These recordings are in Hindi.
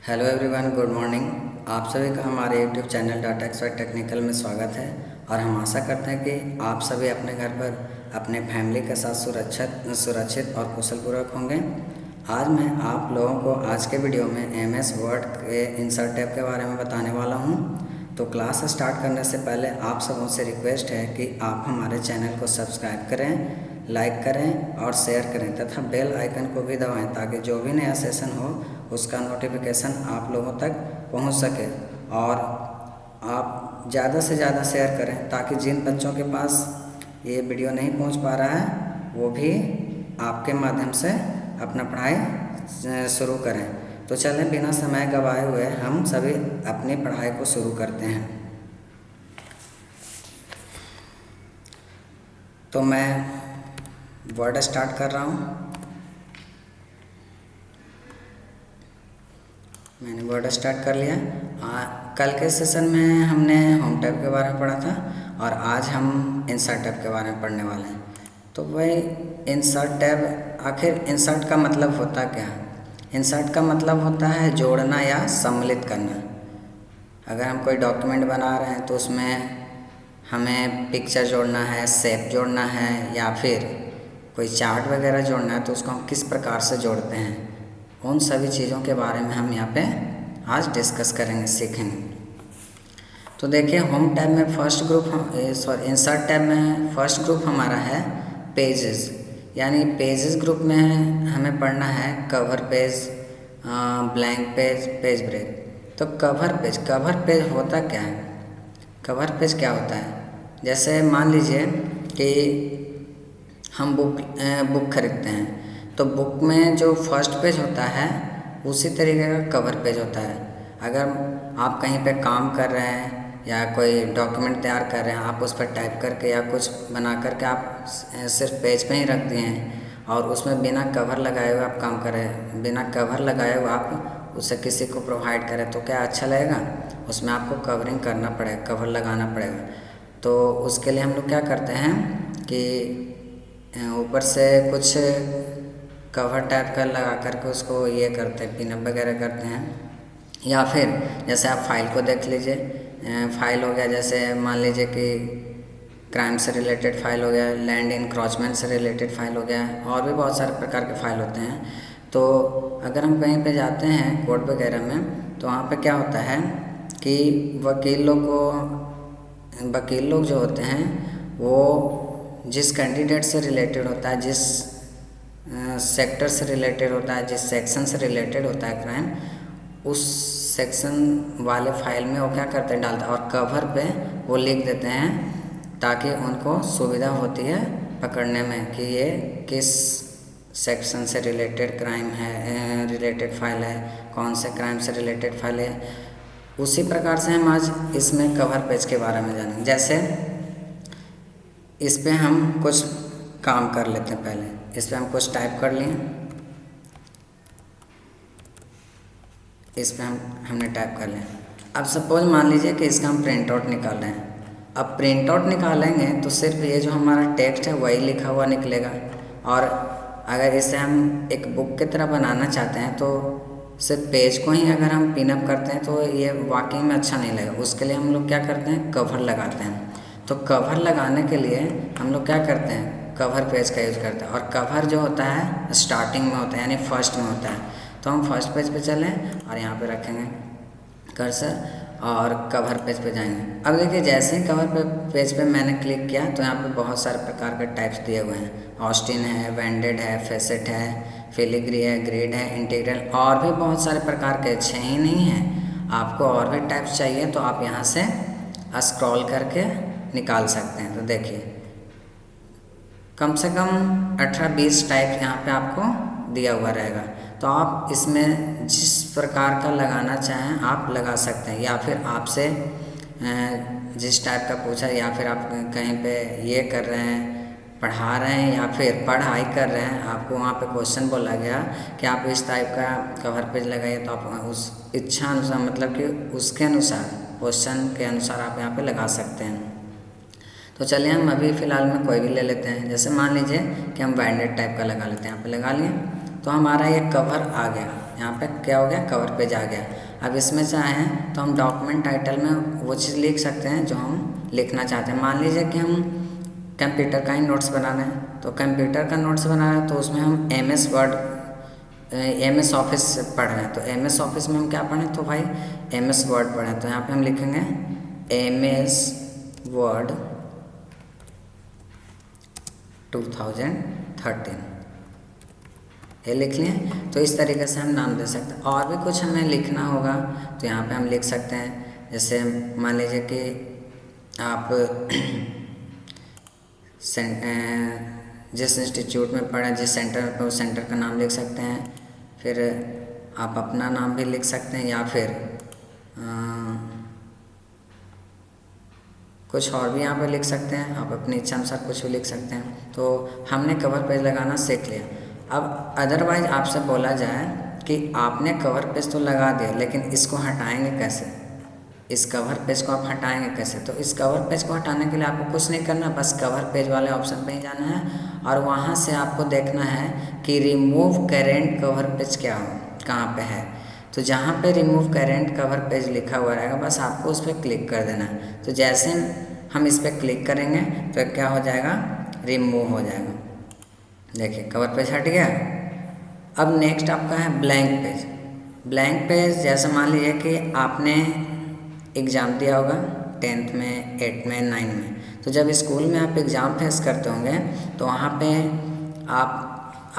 Hello everyone, good morning. आप सभी का हमारे YouTube channel data expert technical में स्वागत है। और हम आशा करते हैं कि आप सभी अपने घर पर अपने फैमिली के साथ सुरक्षित और कुशलपूर्वक होंगे। आज मैं आप लोगों को आज के वीडियो में एमएस वर्ड के इंसर्ट टैब के बारे में बताने वाला हूं। तो क्लास स्टार्ट करने से पहले आप सबों से रिक्वेस्ट है कि आप हमारे चैनल को सब्सक्राइब करें, लाइक करें और शेयर करें तथा बेल आइकन को भी दबाएं ताकि जो भी नया सेशन हो उसका नोटिफिकेशन आप लोगों तक पहुंच सके। और आप ज़्यादा से ज़्यादा शेयर करें ताकि जिन बच्चों के पास ये वीडियो नहीं पहुंच पा रहा है वो भी आपके माध्यम से अपना पढ़ाई शुरू करें। तो चलें, बिना समय गवाए हुए हम सभी अपनी पढ़ाई को शुरू करते हैं। तो मैं वर्ड स्टार्ट कर रहा हूँ। मैंने वर्ड स्टार्ट कर लिया। कल के सेशन में हमने होम टैब के बारे में पढ़ा था और आज हम इंसर्ट टैब के बारे में पढ़ने वाले हैं। तो वही इंसर्ट टैब, आखिर इंसर्ट का मतलब होता क्या है? इंसर्ट का मतलब होता है जोड़ना या सम्मिलित करना। अगर हम कोई डॉक्यूमेंट बना रहे हैं तो उसमें हमें पिक्चर जोड़ना है, शेप जोड़ना है या फिर कोई चार्ट वगैरह जोड़ना है तो उसको हम किस प्रकार से जोड़ते हैं, उन सभी चीज़ों के बारे में हम यहाँ पे आज डिस्कस करेंगे, सीखेंगे। तो देखिए, होम टैब में फर्स्ट ग्रुप इंसर्ट टैब में फर्स्ट ग्रुप हमारा है पेजेस। यानी पेजेस ग्रुप में हमें पढ़ना है cover page, blank page, page break. तो कवर पेज होता क्या है? कवर पेज क्या होता है? जैसे मान लीजिए कि हम बुक खरीदते हैं तो बुक में जो फर्स्ट पेज होता है उसी तरीके का कवर पेज होता है। अगर आप कहीं पे काम कर रहे हैं या कोई डॉक्यूमेंट तैयार कर रहे हैं, आप उस पर टाइप करके या कुछ बना करके आप सिर्फ पेज पे ही रख दिए हैं और उसमें बिना कवर लगाए हुए आप काम करें, बिना कवर लगाए हुए आप उसे किसी को प्रोवाइड करें तो क्या अच्छा लगेगा? उसमें आपको कवरिंग करना पड़ेगा, कवर लगाना पड़ेगा। तो उसके लिए हम लोग क्या करते हैं कि ऊपर से कुछ कवर टाइप का लगा करके उसको ये करते हैं, पिनअप वगैरह करते हैं। या फिर जैसे आप फाइल को देख लीजिए, फाइल हो गया, जैसे मान लीजिए कि क्राइम से रिलेटेड फाइल हो गया, लैंड इंक्रोचमेंट से रिलेटेड फाइल हो गया, और भी बहुत सारे प्रकार के फाइल होते हैं। तो अगर हम कहीं पे जाते हैं कोर्ट वगैरह में तो वहाँ पे क्या होता है कि वकील लोग जो होते हैं वो जिस कैंडिडेट से रिलेटेड होता है, जिस सेक्टर से रिलेटेड होता है, जिस सेक्शन से रिलेटेड होता है क्राइम, उस सेक्शन वाले फाइल में वो क्या करते हैं, डालते हैं और कवर पे वो लिख देते हैं ताकि उनको सुविधा होती है पकड़ने में कि ये किस सेक्शन से रिलेटेड क्राइम है, रिलेटेड फाइल है, कौन से क्राइम से रिलेटेड फाइल है। उसी प्रकार से हम आज इसमें कवर पेज के बारे में जानेंगे। जैसे इस पे हम कुछ काम कर लेते हैं। पहले इस पर हम कुछ टाइप कर लिए, इस पर हमने टाइप कर लिया। अब सपोज मान लीजिए कि इसका हम प्रिंट आउट निकाल रहे हैं। अब प्रिंट आउट निकालेंगे तो सिर्फ ये जो हमारा टेक्स्ट है वही लिखा हुआ निकलेगा। और अगर इसे हम एक बुक की तरह बनाना चाहते हैं तो सिर्फ पेज को ही अगर हम पिनअप करते हैं तो ये वाकई में अच्छा नहीं लगेगा। उसके लिए हम लोग क्या करते हैं, कवर लगाते हैं। तो कवर लगाने के लिए हम लोग क्या करते हैं, कवर पेज का यूज़ करते हैं। और कवर जो होता है स्टार्टिंग में होता है, यानी फर्स्ट में होता है। तो हम फर्स्ट पेज पे चलें और यहाँ पे रखेंगे कर्सर और कवर पेज पे जाएंगे। अब देखिए, जैसे ही कवर पेज पे मैंने क्लिक किया तो यहाँ पे बहुत सारे प्रकार के टाइप्स दिए हुए हैं। ऑस्टिन है, वेंडेड है, फेसेट है, फिलिग्री है, ग्रिड है, इंटीग्रल, और भी बहुत सारे प्रकार के। 6 ही नहीं है, आपको और भी टाइप्स चाहिए तो आप यहाँ से स्क्रॉल करके निकाल सकते हैं। तो देखिए, कम से कम 18-20 टाइप यहाँ पे आपको दिया हुआ रहेगा। तो आप इसमें जिस प्रकार का लगाना चाहें आप लगा सकते हैं। या फिर आपसे जिस टाइप का पूछा, या फिर आप कहीं पे ये कर रहे हैं, पढ़ा रहे हैं या फिर पढ़ाई कर रहे हैं, आपको वहाँ पे क्वेश्चन बोला गया कि आप इस टाइप का कवर पेज लगाइए, तो आप उस इच्छा अनुसार, मतलब कि उसके अनुसार, क्वेश्चन के अनुसार आप यहाँ पे लगा सकते हैं। तो चलिए, हम अभी फ़िलहाल में कोई भी ले लेते हैं। जैसे मान लीजिए कि हम बैंडेड टाइप का लगा लेते हैं। यहाँ पे लगा लिए तो हमारा ये कवर आ गया। यहाँ पे क्या हो गया, कवर पेज आ गया। अब इसमें चाहें तो हम डॉक्यूमेंट टाइटल में वो चीज़ लिख सकते हैं जो हम लिखना चाहते हैं। मान लीजिए कि हम कंप्यूटर का ही नोट्स बनाना है, तो कंप्यूटर का नोट्स बनाना है तो उसमें हम MS ऑफिस पढ़ रहे हैं, तो MS ऑफिस में हम क्या पढ़ें, तो भाई MS वर्ड पढ़ें। तो यहाँ पे हम लिखेंगे MS वर्ड 2013, ये लिख लिए। तो इस तरीके से हम नाम दे सकते हैं। और भी कुछ हमें लिखना होगा तो यहाँ पे हम लिख सकते हैं। जैसे मान लीजिए कि आप जिस इंस्टीट्यूट में पढ़े, जिस सेंटर में, उस सेंटर का नाम लिख सकते हैं। फिर आप अपना नाम भी लिख सकते हैं, या फिर कुछ और भी यहाँ पे लिख सकते हैं। आप अपनी इच्छा अनुसार कुछ भी लिख सकते हैं। तो हमने कवर पेज लगाना सीख लिया। अब अदरवाइज आपसे बोला जाए कि आपने कवर पेज तो लगा दिया, लेकिन इसको हटाएंगे कैसे, इस कवर पेज को आप हटाएंगे कैसे। तो इस कवर पेज को हटाने के लिए आपको कुछ नहीं करना, बस कवर पेज वाले ऑप्शन पे ही जाना है और वहाँ से आपको देखना है कि रिमूव करेंट कवर पेज कहाँ पे है। तो जहाँ पे रिमूव करेंट कवर पेज लिखा हुआ रहेगा, बस आपको उस पर क्लिक कर देना है। तो जैसे हम इस पर क्लिक करेंगे तो क्या हो जाएगा, रिमूव हो जाएगा। देखिए कवर पेज हट गया। अब नेक्स्ट आपका है ब्लैंक पेज। ब्लैंक पेज जैसे मान लीजिए कि आपने एग्ज़ाम दिया होगा 10th में, 8th में, 9th में। तो जब स्कूल में आप एग्ज़ाम फेस करते होंगे तो वहाँ पे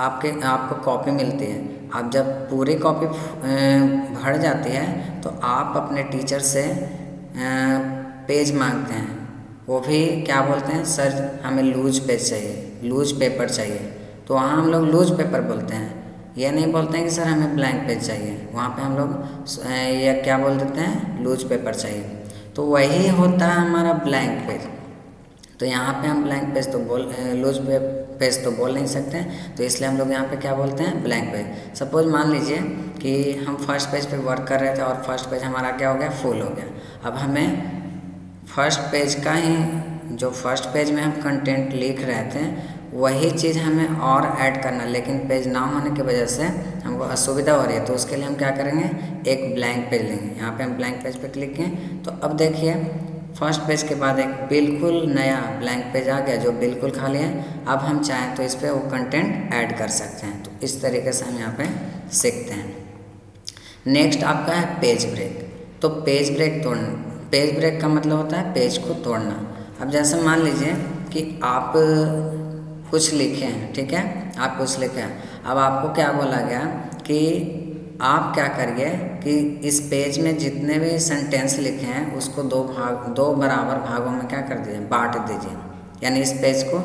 आपको कॉपी मिलती है। आप जब पूरी कॉपी भर जाती है तो आप अपने टीचर से पेज मांगते हैं। वो भी क्या बोलते हैं, सर हमें लूज पेज चाहिए, लूज पेपर चाहिए। तो वहाँ हम लोग लूज पेपर बोलते हैं, ये नहीं बोलते हैं कि सर हमें ब्लैंक पेज चाहिए। वहाँ पे हम लोग ये क्या बोल देते हैं, लूज पेपर चाहिए। तो वही होता है हमारा ब्लैंक पेज। तो यहाँ पे हम ब्लैंक पेज तो लूज पेज तो बोल नहीं सकते, तो इसलिए हम लोग यहाँ पे क्या बोलते हैं, ब्लैंक पेज। सपोज मान लीजिए कि हम फर्स्ट पेज पे वर्क कर रहे थे और फर्स्ट पेज हमारा क्या हो गया, फुल हो गया। अब हमें फर्स्ट पेज का ही, जो फर्स्ट पेज में हम कंटेंट लिख रहे थे वही चीज़ हमें और ऐड करना, लेकिन पेज ना होने की वजह से हमको असुविधा हो रही है। तो उसके लिए हम क्या करेंगे, एक ब्लैंक पेज लेंगे। यहाँ पे हम ब्लैंक पेज पे क्लिक किए तो अब देखिए फर्स्ट पेज के बाद एक बिल्कुल नया ब्लैंक पेज आ गया जो बिल्कुल खाली है। अब हम चाहें तो इस पर वो कंटेंट ऐड कर सकते हैं। तो इस तरीके से हम यहाँ पे सीखते हैं। नेक्स्ट आपका है पेज ब्रेक। तो पेज ब्रेक तोड़ना, पेज ब्रेक का मतलब होता है पेज को तोड़ना। अब जैसे मान लीजिए कि आप कुछ लिखे हैं, ठीक है, आप कुछ लिखे हैं। अब आपको क्या बोला गया कि आप क्या करिए कि इस पेज में जितने भी सेंटेंस लिखे हैं उसको दो बराबर भागों में क्या कर दीजिए, बांट दीजिए। यानी इस पेज को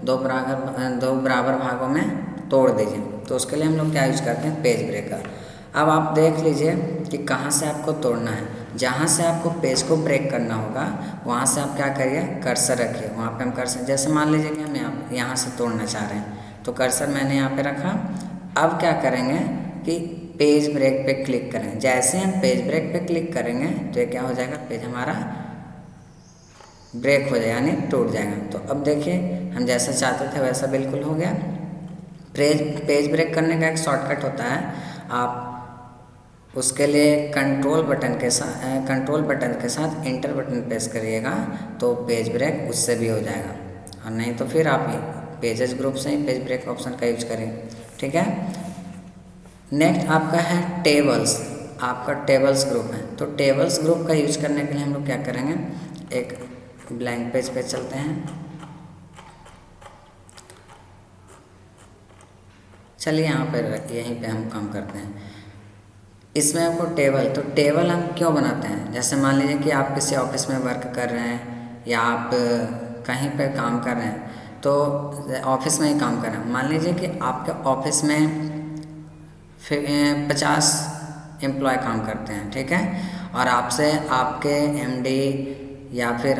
दो बराबर भागों में तोड़ दीजिए। तो उसके लिए हम लोग क्या यूज करते हैं, पेज ब्रेकर। अब आप देख लीजिए कि कहाँ से आपको तोड़ना है। जहाँ से आपको पेज को ब्रेक करना होगा वहाँ से आप क्या करिए, कर्सर रखिए। वहाँ पे हम कर्सर, जैसे मान लीजिए कि हम यहाँ से तोड़ना चाह रहे हैं तो कर्सर मैंने यहाँ पे रखा। अब क्या करेंगे कि पेज ब्रेक पे क्लिक करें। जैसे हम पेज ब्रेक पे क्लिक करेंगे तो ये क्या हो जाएगा, पेज हमारा ब्रेक हो जाएगा, यानी टूट जाएगा। तो अब देखिए हम जैसा चाहते थे वैसा बिल्कुल हो गया। पेज ब्रेक करने का एक शॉर्टकट होता है, आप उसके लिए कंट्रोल बटन के साथ इंटर बटन प्रेस करिएगा तो पेज ब्रेक उससे भी हो जाएगा, और नहीं तो फिर आप पेजेस ग्रुप से ही पेज ब्रेक ऑप्शन का यूज करें, ठीक है। नेक्स्ट आपका है टेबल्स। आपका टेबल्स ग्रुप है, तो टेबल्स ग्रुप का यूज करने के लिए हम लोग क्या करेंगे, एक ब्लैंक पेज पे चलते हैं। चलिए यहाँ पर यहीं पे हम काम करते हैं। इसमें आपको तो टेबल हम क्यों बनाते हैं, जैसे मान लीजिए कि आप किसी ऑफिस में वर्क कर रहे हैं या आप कहीं पे काम कर रहे हैं, तो ऑफिस में ही काम कर रहे हैं। मान लीजिए कि आपके ऑफिस में 50 एम्प्लॉय काम करते हैं, ठीक है, और आपसे आपके MD या फिर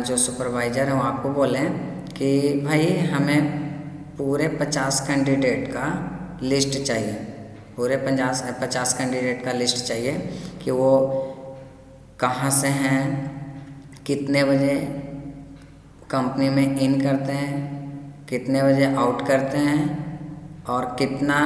जो सुपरवाइज़र है वो आपको बोलें कि भाई हमें पूरे 50 कैंडिडेट का लिस्ट चाहिए, पूरे 50 कैंडिडेट का लिस्ट चाहिए कि वो कहाँ से हैं, कितने बजे कंपनी में इन करते हैं, कितने बजे आउट करते हैं और कितना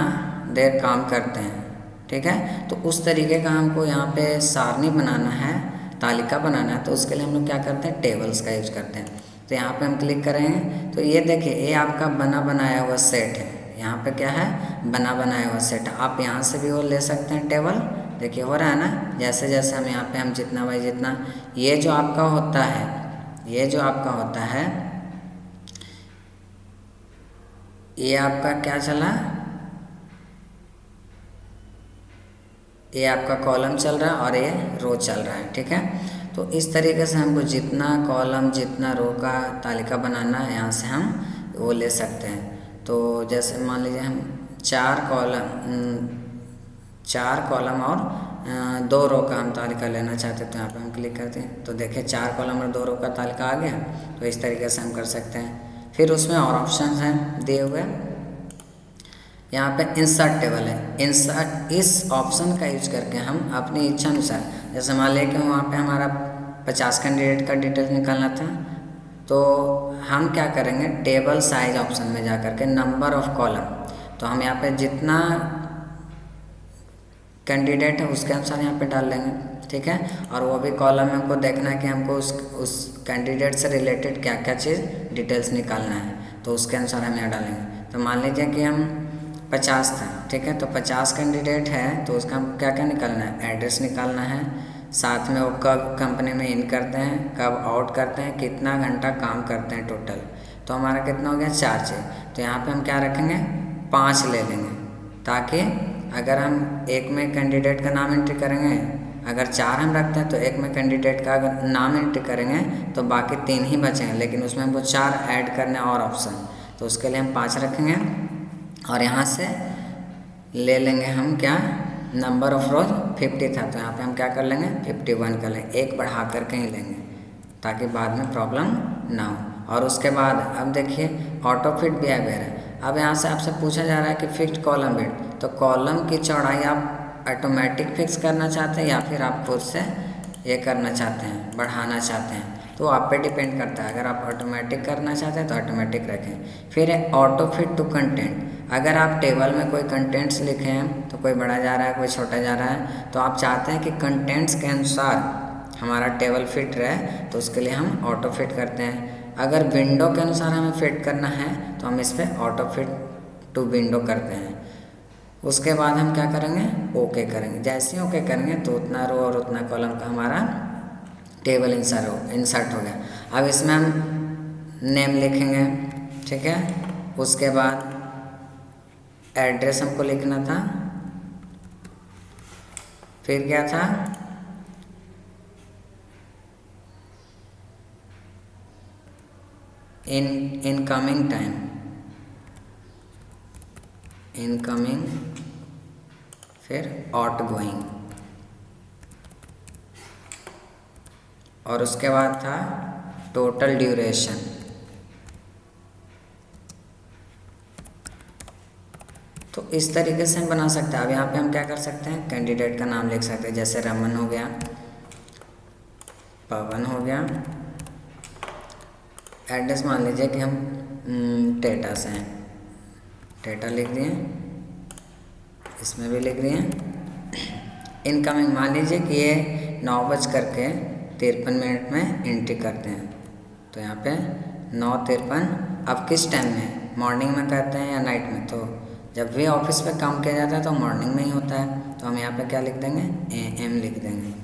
देर काम करते हैं, ठीक है। तो उस तरीके का हमको यहाँ पे सारणी बनाना है, तालिका बनाना है, तो उसके लिए हम लोग क्या करते हैं, टेबल्स का यूज करते हैं। तो यहाँ पे हम क्लिक करेंगे तो ये देखिए ये आपका बना बनाया हुआ सेट है। यहाँ पे क्या है, बना बनाया हुआ सेट। आप यहाँ से भी वो ले सकते हैं टेबल, देखिए हो रहा है ना। जैसे जैसे हम यहाँ पे हम जितना बाई जितना, ये जो आपका होता है, ये जो आपका होता है, ये आपका क्या चला, ये आपका कॉलम चल रहा है और ये रो चल रहा है, ठीक है। तो इस तरीके से हमको जितना कॉलम जितना रो का तालिका बनाना है यहाँ से हम वो ले सकते हैं। तो जैसे मान लीजिए हम 4 कॉलम और 2 रो का हम तालिका लेना चाहते हैं, तो यहाँ पे हम क्लिक करते हैं तो देखिए 4 कॉलम और 2 रो का तालिका आ गया। तो इस तरीके से हम कर सकते हैं। फिर उसमें और ऑप्शन हैं दिए हुए, यहाँ पे इंसर्ट टेबल है। इंसर्ट, इस ऑप्शन का यूज करके हम अपनी इच्छा अनुसार, जैसे मान लें कि वहाँ पे हमारा 50 कैंडिडेट का डिटेल्स निकालना था, तो हम क्या करेंगे, टेबल साइज ऑप्शन में जा करके नंबर ऑफ कॉलम, तो हम यहाँ पे जितना कैंडिडेट है उसके अनुसार यहाँ पे डाल लेंगे, ठीक है। और वो भी कॉलम में हमको देखना है कि हमको उस कैंडिडेट से रिलेटेड क्या क्या चीज़ डिटेल्स निकालना है, तो उसके अनुसार हम यहाँ डालेंगे। तो मान लीजिए कि हम 50 था, ठीक है। तो 50 कैंडिडेट है तो उसका हमको क्या क्या निकालना है, एड्रेस निकालना है, साथ में वो कब कंपनी में इन करते हैं, कब आउट करते हैं, कितना घंटा काम करते हैं टोटल। तो हमारा कितना हो गया, 4 चीज़। तो यहाँ पे हम क्या रखेंगे, 5 ले लेंगे, ताकि अगर हम एक में कैंडिडेट का नाम एंट्री करेंगे, अगर 4 हम रखते हैं तो एक में कैंडिडेट का अगर नाम एंट्री करेंगे तो बाकी 3 ही बचेंगे, लेकिन उसमें हमको 4 ऐड करने और ऑप्शन, तो उसके लिए हम 5 रखेंगे। और यहाँ से ले लेंगे हम क्या, नंबर ऑफ रोज 50 था, तो यहाँ पे हम क्या कर लेंगे, 51 कर लेंगे, एक बढ़ा कर कहीं लेंगे ताकि बाद में प्रॉब्लम ना हो। और उसके बाद अब देखिए ऑटो फिट बिहेवियर है। अब यहाँ से आपसे पूछा जा रहा है कि फिक्स्ड कॉलम विड्थ, तो कॉलम की चौड़ाई आप ऑटोमेटिक फिक्स करना चाहते हैं या फिर आप खुद से ये करना चाहते हैं, बढ़ाना चाहते हैं, तो आप पे डिपेंड करता है। अगर आप ऑटोमेटिक करना चाहते हैं तो ऑटोमेटिक रखें। फिर है ऑटो फिट टू कंटेंट, अगर आप टेबल में कोई कंटेंट्स लिखे हैं तो कोई बड़ा जा रहा है, कोई छोटा जा रहा है, तो आप चाहते हैं कि कंटेंट्स के अनुसार हमारा टेबल फिट रहे, तो उसके लिए हम ऑटो फिट करते हैं। अगर विंडो के अनुसार हमें फिट करना है तो हम इस पर ऑटो फिट टू विंडो करते हैं। उसके बाद हम क्या करेंगे, ओके करेंगे। जैसे ही ओके करेंगे तो उतना रो और उतना कॉलम का हमारा टेबल इंसर्ट हो गया। अब इसमें हम नेम लिखेंगे, ठीक है। उसके बाद एड्रेस हमको लिखना था, फिर क्या था, इनकमिंग टाइम, इनकमिंग, फिर आउटगोइंग, और उसके बाद था टोटल ड्यूरेशन। तो इस तरीके से हम बना सकते हैं। अब यहाँ पे हम क्या कर सकते हैं, कैंडिडेट का नाम लिख सकते हैं, जैसे रमन हो गया, पवन हो गया। एड्रेस मान लीजिए कि हम टेटा से हैं, टेटा लिख दिए, इसमें भी लिख दिए। इनकमिंग मान लीजिए कि ये 9:53 में एंट्री करते हैं, तो यहाँ पे 9:53। अब किस टाइम में, मॉर्निंग में करते हैं या नाइट में, तो जब भी ऑफिस पे काम किया जाता है तो मॉर्निंग में ही होता है, तो हम यहाँ पे क्या लिख देंगे, AM लिख देंगे।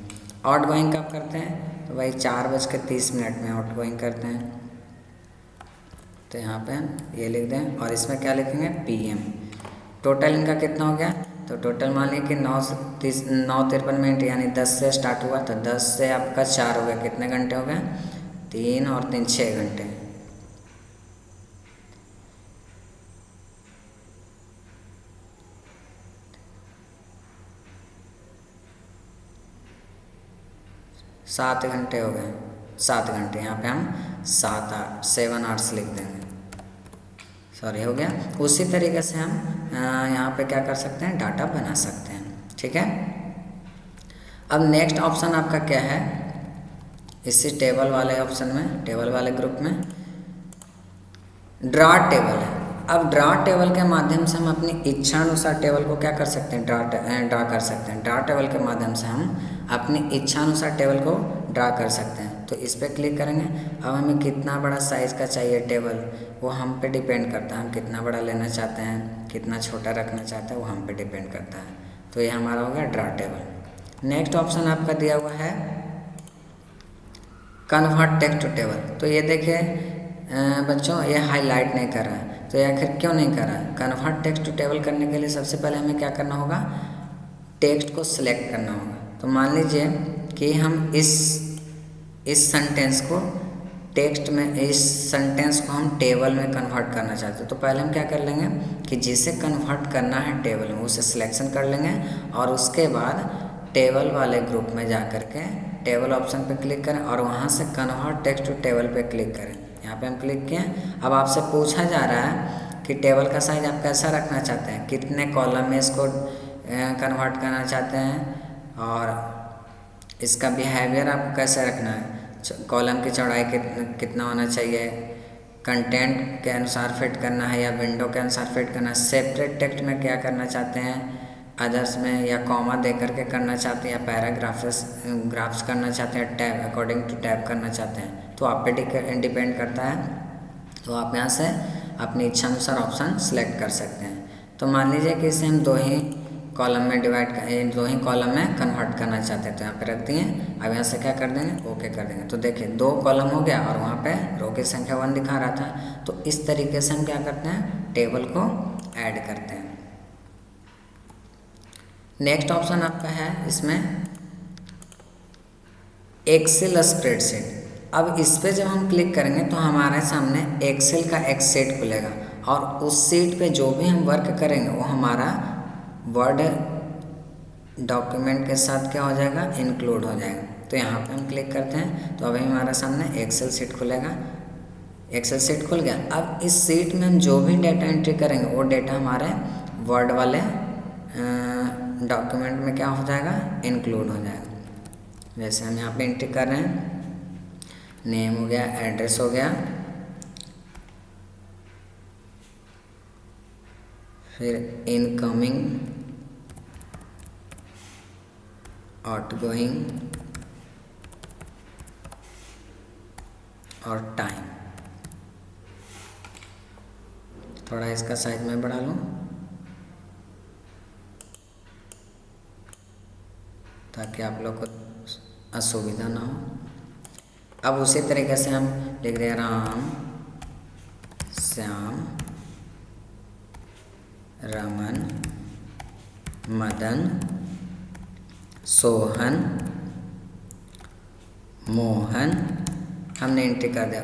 आउट गोइंग कब करते हैं, तो भाई 4:30 में आउट गोइंग करते हैं, तो यहाँ पे हम ये लिख दें। और इसमें क्या लिखेंगे, PM। टोटल इनका कितना हो गया, तो टोटल मान लीजिए कि 9:53 मिनट, यानी 10 से स्टार्ट हुआ, तो 10 से आपका 4 हो गया, कितने घंटे हो गए, 3 और 3 6 घंटे। सात घंटे हो गए, 7 घंटे, यहाँ पे हम 7 आवर्स लिख देंगे, सॉरी हो गया। उसी तरीके से हम यहाँ पे क्या कर सकते हैं, डाटा बना सकते हैं, ठीक है। अब नेक्स्ट ऑप्शन आपका क्या है, इसी टेबल वाले ऑप्शन में, टेबल वाले ग्रुप में ड्रा टेबल है। अब ड्रा टेबल के माध्यम से हम अपनी इच्छा अनुसार टेबल को क्या कर सकते हैं, ड्रा कर सकते हैं। ड्रा टेबल के माध्यम से हम अपनी इच्छा अनुसार टेबल को ड्रा कर सकते हैं। तो इस पर क्लिक करेंगे। अब हमें कितना बड़ा साइज़ का चाहिए टेबल, वो हम पे डिपेंड करता है। हम कितना बड़ा लेना चाहते हैं, कितना छोटा रखना चाहते हैं, वो हम पे डिपेंड करता है। तो ये हमारा हो गया ड्रा टेबल। नेक्स्ट ऑप्शन आपका दिया हुआ है कन्वर्ट टेक्स्ट टू टेबल। तो ये देखिए बच्चों, ये हाईलाइट नहीं कर रहा है। तो ये आखिर क्यों नहीं कर रहा है? कन्वर्ट टेक्स्ट टू टेबल करने के लिए सबसे पहले हमें क्या करना होगा, टेक्स्ट को सिलेक्ट करना होगा। तो मान लीजिए कि हम इस सेंटेंस को टेक्स्ट में, इस सेंटेंस को हम टेबल में कन्वर्ट करना चाहते हैं। तो पहले हम क्या कर लेंगे कि जिसे कन्वर्ट करना है टेबल में, उसे सिलेक्शन कर लेंगे और उसके बाद टेबल वाले ग्रुप में जा कर के टेबल ऑप्शन पे क्लिक करें और वहाँ से कन्वर्ट टेक्स्ट टू टेबल पे क्लिक करें। यहाँ पे हम क्लिक किए। अब आपसे पूछा जा रहा है कि टेबल का साइज आप कैसा रखना चाहते हैं, कितने कॉलम में इसको कन्वर्ट करना चाहते हैं और इसका बिहेवियर आपको कैसे रखना है, कॉलम की चौड़ाई कितना होना चाहिए, कंटेंट के अनुसार फिट करना है या विंडो के अनुसार फिट करना है, सेपरेट टेक्स्ट में क्या करना चाहते हैं, अदर्स में या कॉमा दे करके करना चाहते हैं या पैराग्राफ्स करना चाहते हैं, टैब अकॉर्डिंग टू टैब करना चाहते हैं। तो आप पे डिपेंड करता है। तो आप यहाँ से अपनी इच्छा अनुसार ऑप्शन सेलेक्ट कर सकते हैं। तो मान लीजिए कि इसे हम दो ही कॉलम में कन्वर्ट करना चाहते हैं। तो यहाँ पे रख दिए। अब यहाँ से क्या कर देंगे, ओके कर देंगे। तो देखिए 2 कॉलम हो गया और वहाँ पे रो की संख्या 1 दिखा रहा था। तो इस तरीके से हम क्या करते हैं, टेबल को ऐड करते हैं। नेक्स्ट ऑप्शन आपका है इसमें एक्सेल स्प्रेडशीट। अब इस पर जब हम क्लिक करेंगे तो हमारे सामने एक्सेल का एक सेट खुलेगा और उस सीट पे जो भी हम वर्क करेंगे वो हमारा वर्ड डॉक्यूमेंट के साथ क्या हो जाएगा, इंक्लूड हो जाएगा। तो यहाँ पे हम क्लिक करते हैं तो अभी हमारे सामने एक्सेल सीट खुलेगा। एक्सेल सीट खुल गया। अब इस सीट में हम जो भी डेटा एंट्री करेंगे वो डेटा हमारे वर्ड वाले डॉक्यूमेंट में क्या हो जाएगा, इंक्लूड हो जाएगा। जैसे हम यहाँ पे एंट्री कर रहे हैं, नेम हो गया, एड्रेस हो गया, फिर इनकमिंग, आउटगोइंग और टाइम। थोड़ा इसका साइज मैं बढ़ा लूँ ताकि आप लोग को असुविधा ना हो। अब उसी तरीके से हम लिख रहे हैं राम, श्याम, रमन, मदन, सोहन, मोहन। हमने एंट्री कर दिया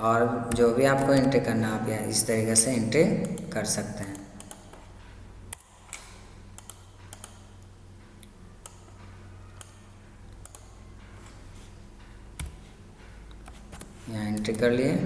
और जो भी आपको एंट्री करना आप यहाँ इस तरीके से एंट्री कर सकते हैं। यहाँ एंट्री कर लिए।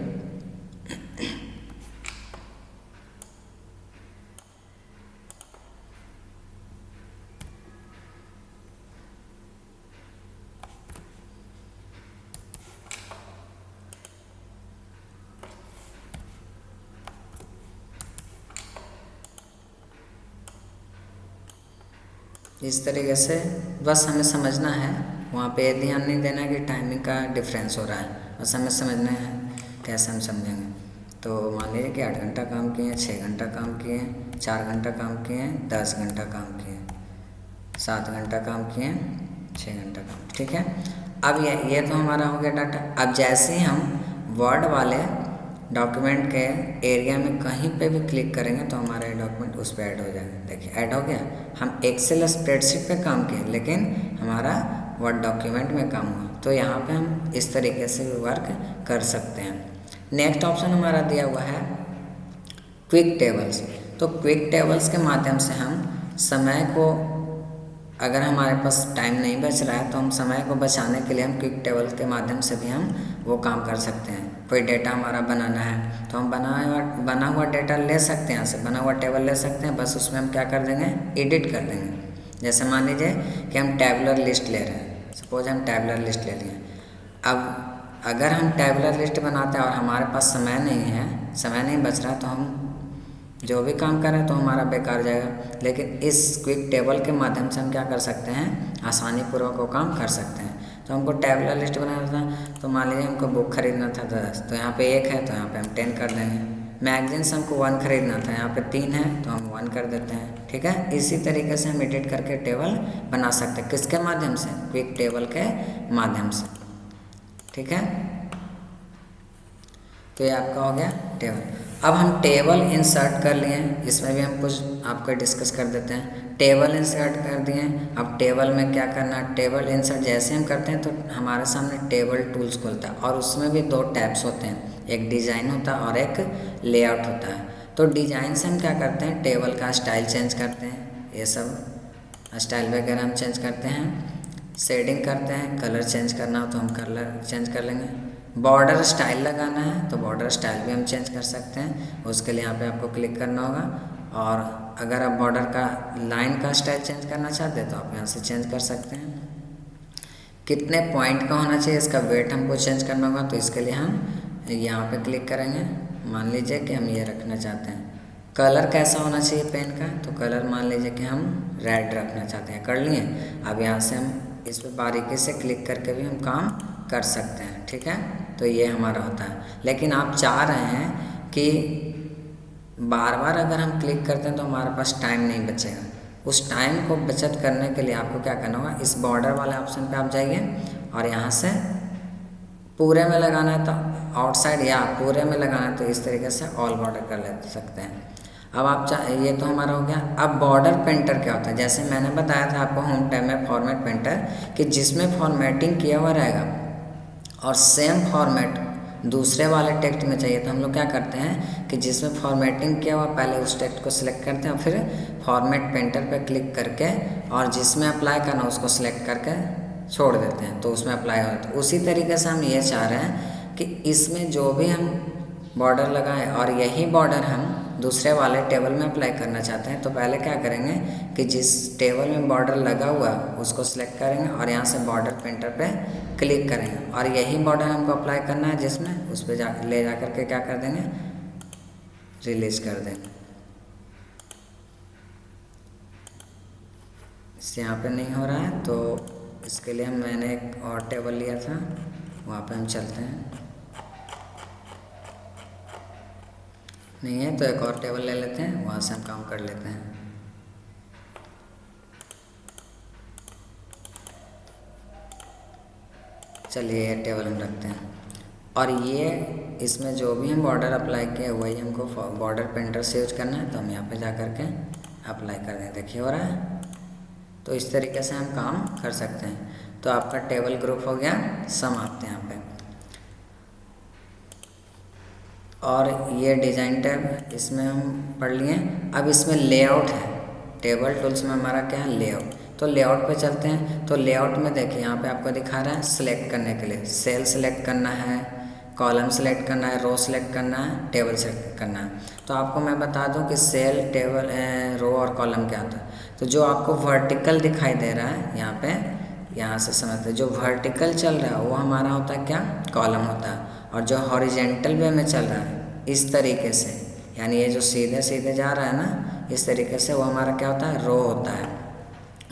इस तरीके से बस हमें समझना है, वहाँ पे ध्यान नहीं देना कि टाइमिंग का डिफरेंस हो रहा है, बस हमें समझना है कैसे हम समझेंगे। तो मान लीजिए कि 8 घंटा काम किए, 6 घंटा काम किए, 4 घंटा काम किए, 10 घंटा काम किए, 7 घंटा काम किए, 6 घंटा काम, ठीक है। अब ये तो हमारा हो गया डाटा। अब जैसे ही हम वर्ड वाले डॉक्यूमेंट के एरिया में कहीं पे भी क्लिक करेंगे तो हमारा डॉक्यूमेंट उस पर ऐड हो जाएगा। देखिए ऐड हो गया। हम एक्सेल स्प्रेडशीट पे काम किए लेकिन हमारा वर्ड डॉक्यूमेंट में काम हुआ। तो यहाँ पे हम इस तरीके से भी वर्क कर सकते हैं। नेक्स्ट ऑप्शन हमारा दिया हुआ है क्विक टेबल्स। तो क्विक टेबल्स के माध्यम से हम समय को, अगर हमारे पास टाइम नहीं बच रहा है तो हम समय को बचाने के लिए हम क्विक टेबल के माध्यम से भी हम वो काम कर सकते हैं। कोई डेटा हमारा बनाना है तो हम बना हुआ डेटा ले सकते हैं, यहाँ से बना हुआ टेबल ले सकते हैं, बस उसमें हम क्या कर देंगे, एडिट कर देंगे। जैसे मान लीजिए कि हम टैबुलर लिस्ट ले रहे हैं, सपोज हम टैबुलर लिस्ट ले लिए। अब अगर हम टैबुलर लिस्ट बनाते हैं और हमारे पास समय नहीं है, समय नहीं बच रहा, तो हम जो भी काम करें तो हमारा बेकार जाएगा। लेकिन इस क्विक टेबल के माध्यम से हम क्या कर सकते हैं, आसानी पूर्वक वो काम कर सकते हैं। तो हमको टेबलर लिस्ट बनाना था, तो मान लीजिए हमको बुक खरीदना था 10, तो यहाँ पे 1 है तो यहाँ पे हम 10 कर देंगे। मैगजीन्स हमको 1 खरीदना था, यहाँ पे 3 है तो हम 1 कर देते हैं। ठीक है, इसी तरीके से हम एडिट करके टेबल बना सकते हैं। किसके माध्यम से, क्विक टेबल के माध्यम से। ठीक है, तो ये आपका हो गया टेबल। अब हम टेबल इंसर्ट कर लिए, इसमें भी हम कुछ आपको डिस्कस कर देते हैं। टेबल इंसर्ट कर दिए, अब टेबल में क्या करना है, टेबल इंसर्ट जैसे हम करते हैं तो हमारे सामने टेबल टूल्स खुलता है और उसमें भी 2 टैब्स होते हैं, एक डिज़ाइन होता है और एक लेआउट होता है। तो डिज़ाइन से हम क्या करते हैं, टेबल का स्टाइल चेंज करते हैं, ये सब स्टाइल वगैरह हम चेंज करते हैं। शेडिंग करते हैं, कलर चेंज करना हो तो हम कलर चेंज कर लेंगे। बॉर्डर स्टाइल लगाना है तो बॉर्डर स्टाइल भी हम चेंज कर सकते हैं, उसके लिए यहाँ पे आपको क्लिक करना होगा। और अगर आप बॉर्डर का लाइन का स्टाइल चेंज करना चाहते हैं तो आप यहाँ से चेंज कर सकते हैं। कितने पॉइंट का होना चाहिए, इसका वेट हमको चेंज करना होगा, तो इसके लिए हम यहाँ पे क्लिक करेंगे। मान लीजिए कि हम ये रखना चाहते हैं। कलर कैसा होना चाहिए पेन का, तो कलर मान लीजिए कि हम रेड रखना चाहते हैं, कर लिए। अब यहाँ से हम इस पर बारीकी से क्लिक करके भी हम काम कर सकते हैं। ठीक है, तो ये हमारा होता है। लेकिन आप चाह रहे हैं कि बार बार अगर हम क्लिक करते हैं तो हमारे पास टाइम नहीं बचेगा। उस टाइम को बचत करने के लिए आपको क्या करना होगा, इस बॉर्डर वाले ऑप्शन पे आप जाइए और यहाँ से पूरे में लगाना है तो आउटसाइड, या पूरे में लगाना है तो इस तरीके से ऑल बॉर्डर कर ले सकते हैं। अब आप ये तो हमारा हो गया। अब बॉर्डर पेंटर क्या होता है, जैसे मैंने बताया था आपको होम टैब में फॉर्मेट पेंटर, कि जिसमें फॉर्मेटिंग किया हुआ रहेगा और सेम फॉर्मेट दूसरे वाले टेक्स्ट में चाहिए, तो हम लोग क्या करते हैं कि जिसमें फॉर्मेटिंग किया हुआ पहले उस टेक्स्ट को सिलेक्ट करते हैं और फिर फॉर्मेट पेंटर पर क्लिक करके और जिसमें अप्लाई करना उसको सिलेक्ट करके छोड़ देते हैं, तो उसमें अप्लाई हो जाता है। उसी तरीके से हम ये चाह रहे हैं कि इसमें जो भी हम बॉर्डर लगाएं और यही बॉर्डर हम दूसरे वाले टेबल में अप्लाई करना चाहते हैं, तो पहले क्या करेंगे कि जिस टेबल में बॉर्डर लगा हुआ उसको सिलेक्ट करेंगे और यहाँ से बॉर्डर पेंटर पे क्लिक करेंगे और यही बॉर्डर हमको अप्लाई करना है जिसमें, उस पर ले जा करके क्या कर देंगे, रिलीज कर देंगे। इस यहाँ पे नहीं हो रहा है तो इसके लिए मैंने एक और टेबल लिया था, वहाँ पे हम चलते हैं। नहीं है तो एक और टेबल ले लेते हैं, वहाँ से हम काम कर लेते हैं। चलिए ये टेबल हम रखते हैं और ये इसमें जो भी हम बॉर्डर अप्लाई किए वही हमको बॉर्डर पेंटर से यूज करना है, तो हम यहाँ पे जा कर के अप्लाई कर दें। देखिए हो रहा है, तो इस तरीके से हम काम कर सकते हैं। तो आपका टेबल ग्रुप हो गया समाप्त यहाँ पे। और ये डिज़ाइन टैब इसमें हम पढ़ लिए। अब इसमें लेआउट है, टेबल टूल्स में हमारा क्या है, लेआउट। तो लेआउट पे चलते हैं। तो लेआउट में देखिए यहाँ पे आपको दिखा रहा है सिलेक्ट करने के लिए, सेल सेलेक्ट करना है, कॉलम सेलेक्ट करना है, रो सेलेक्ट करना है, टेबल सेलेक्ट करना है। तो आपको मैं बता दूं कि सेल, टेबल, रो और कॉलम क्या होता है। तो जो आपको वर्टिकल दिखाई दे रहा है यहाँ पे, यहाँ से समझते हैं, जो वर्टिकल चल रहा है वो हमारा होता है क्या, कॉलम होता है। और जो हॉरिजेंटल वे में चल रहा है इस तरीके से, यानी ये जो सीधे सीधे जा रहा है ना इस तरीके से, वो हमारा क्या होता है, रो होता है।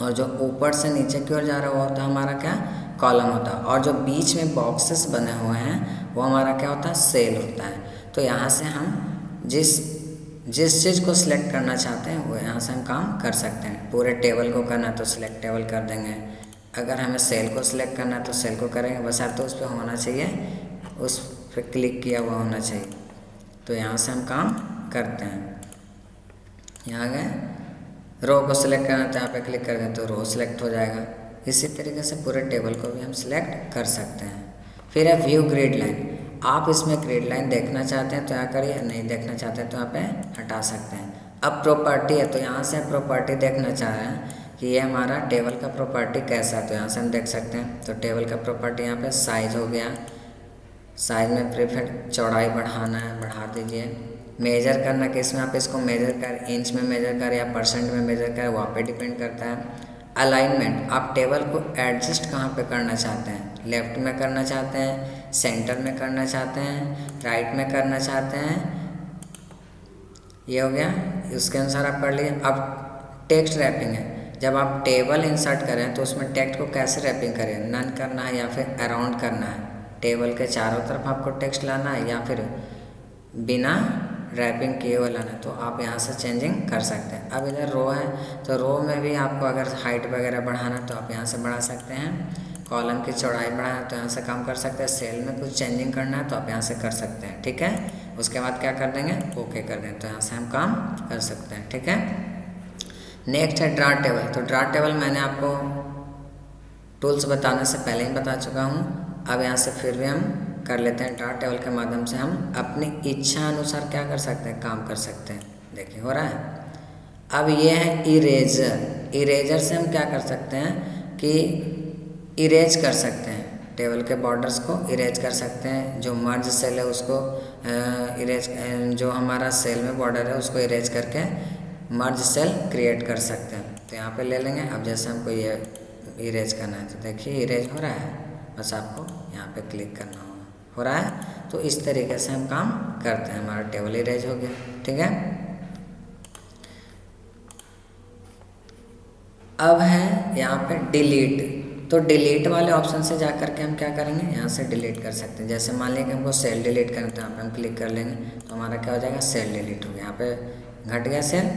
और जो ऊपर से नीचे की ओर जा रहा है वो होता है हमारा क्या, कॉलम होता है। और जो बीच में बॉक्सेस बने हुए हैं वो हमारा क्या होता है, सेल होता है। तो यहाँ से हम जिस चीज़ को सिलेक्ट करना चाहते हैं वो यहाँ से हम काम कर सकते हैं। पूरे टेबल को करना है तो सिलेक्ट टेबल कर देंगे, अगर हमें सेल को सिलेक्ट करना है तो सेल को करेंगे, बस तो उस पर होना चाहिए, उस पर क्लिक किया हुआ होना चाहिए। तो यहाँ से हम काम करते हैं। यहाँ गए, रो को सिलेक्ट करना है तो यहाँ पे क्लिक कर दें तो रो सिलेक्ट हो जाएगा। इसी तरीके से पूरे टेबल को भी हम सिलेक्ट कर सकते हैं। फिर है व्यू ग्रिड लाइन। आप इसमें ग्रिड लाइन देखना चाहते हैं तो यहाँ करिए, नहीं देखना चाहते हैं तो यहाँ पे हटा सकते हैं। अब प्रॉपर्टी है तो यहाँ से प्रॉपर्टी देखना चाह रहे हैं कि ये हमारा टेबल का प्रॉपर्टी कैसा है, तो यहाँ से हम देख सकते हैं। तो टेबल का प्रॉपर्टी यहाँ पे साइज हो गया, साइज में प्रीफिक्स चौड़ाई बढ़ाना है, बढ़ा दीजिए। मेजर करना कि इसमें आप इसको मेजर कर, इंच में मेजर कर या परसेंट में मेजर कर, वहाँ पे डिपेंड करता है। अलाइनमेंट, आप टेबल को एडजस्ट कहाँ पे करना चाहते हैं, लेफ्ट में करना चाहते हैं, सेंटर में करना चाहते हैं, राइट में करना चाहते हैं, ये हो गया, उसके अनुसार आप कर लिए। अब टेक्स्ट रैपिंग है, जब आप टेबल इंसर्ट करें तो उसमें टेक्स्ट को कैसे रैपिंग करें, नन करना है या फिर अराउंड करना है, टेबल के चारों तरफ आपको टेक्स्ट लाना है या फिर बिना रैपिंग किए हुए लाना है, तो आप यहाँ से चेंजिंग कर सकते हैं। अब इधर रो है, तो रो में भी आपको अगर हाइट वगैरह बढ़ाना है तो आप यहाँ से बढ़ा सकते हैं, कॉलम की चौड़ाई बढ़ाना है तो यहाँ से कम कर सकते हैं, सेल में कुछ चेंजिंग करना है तो आप यहाँ से कर सकते हैं, ठीक है। उसके बाद क्या कर देंगे, ओके कर देंगे, तो यहाँ से हम काम कर सकते हैं, ठीक है। नेक्स्ट है ड्रा टेबल। तो ड्रा टेबल मैंने आपको टूल्स बताने से पहले ही बता चुका हूँ, अब यहाँ से फिर भी हम कर लेते हैं। ड्रा टेबल के माध्यम से हम अपनी इच्छा अनुसार क्या कर सकते हैं, काम कर सकते हैं। देखिए हो रहा है। अब ये है इरेजर। इरेजर से हम क्या कर सकते हैं कि इरेज कर सकते हैं, टेबल के बॉर्डर्स को इरेज कर सकते हैं, जो मर्ज सेल है उसको इरेज, जो हमारा सेल में बॉर्डर है उसको इरेज करके मर्ज सेल क्रिएट कर सकते हैं। तो यहाँ पे ले लेंगे। अब जैसे हमको ये इरेज करना है तो देखिए इरेज हो रहा है, बस आपको यहाँ पे क्लिक करना होगा, हो रहा है। तो इस तरीके से हम काम करते हैं, हमारा टेबल इरेज हो गया, ठीक है। अब है यहाँ पे डिलीट। तो डिलीट वाले ऑप्शन से जा करके हम क्या करेंगे, यहाँ से डिलीट कर सकते हैं। जैसे मान लिया कि हमको सेल डिलीट करना, तो यहाँ पे हम क्लिक कर लेंगे तो हमारा क्या हो जाएगा, सेल डिलीट हो गया, यहाँ पे घट गया सेल।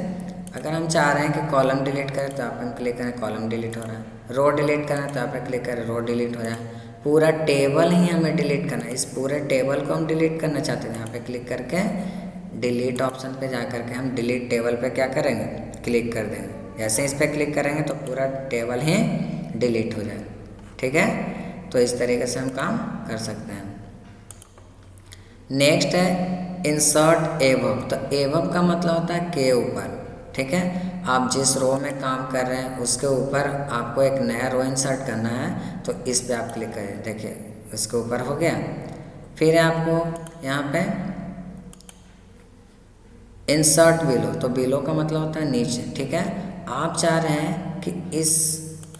अगर हम चाह रहे हैं कि कॉलम डिलीट करें तो यहाँ पे हम क्लिक करें, कॉलम डिलीट हो रहा है। रो डिलीट करना है तो यहाँ पे क्लिक करें, रो डिलीट हो जाए। पूरा टेबल ही हमें डिलीट करना है, इस पूरे टेबल को हम डिलीट करना चाहते हैं, यहाँ पे क्लिक करके डिलीट ऑप्शन पे जा करके हम डिलीट टेबल पे क्या करेंगे, क्लिक कर देंगे। जैसे इस पर क्लिक करेंगे तो पूरा टेबल ही डिलीट हो जाए, ठीक है। तो इस तरीके से हम काम कर सकते हैं। नेक्स्ट है इंसर्ट एबव। तो एबव का मतलब होता है के ऊपर, ठीक है। आप जिस रो में काम कर रहे हैं उसके ऊपर आपको एक नया रो इंसर्ट करना है, तो इस पे आप क्लिक करें, देखिए इसके ऊपर हो गया। फिर आपको यहाँ पे इंसर्ट बिलो। तो बिलो का मतलब होता है नीचे, ठीक है। आप चाह रहे हैं कि इस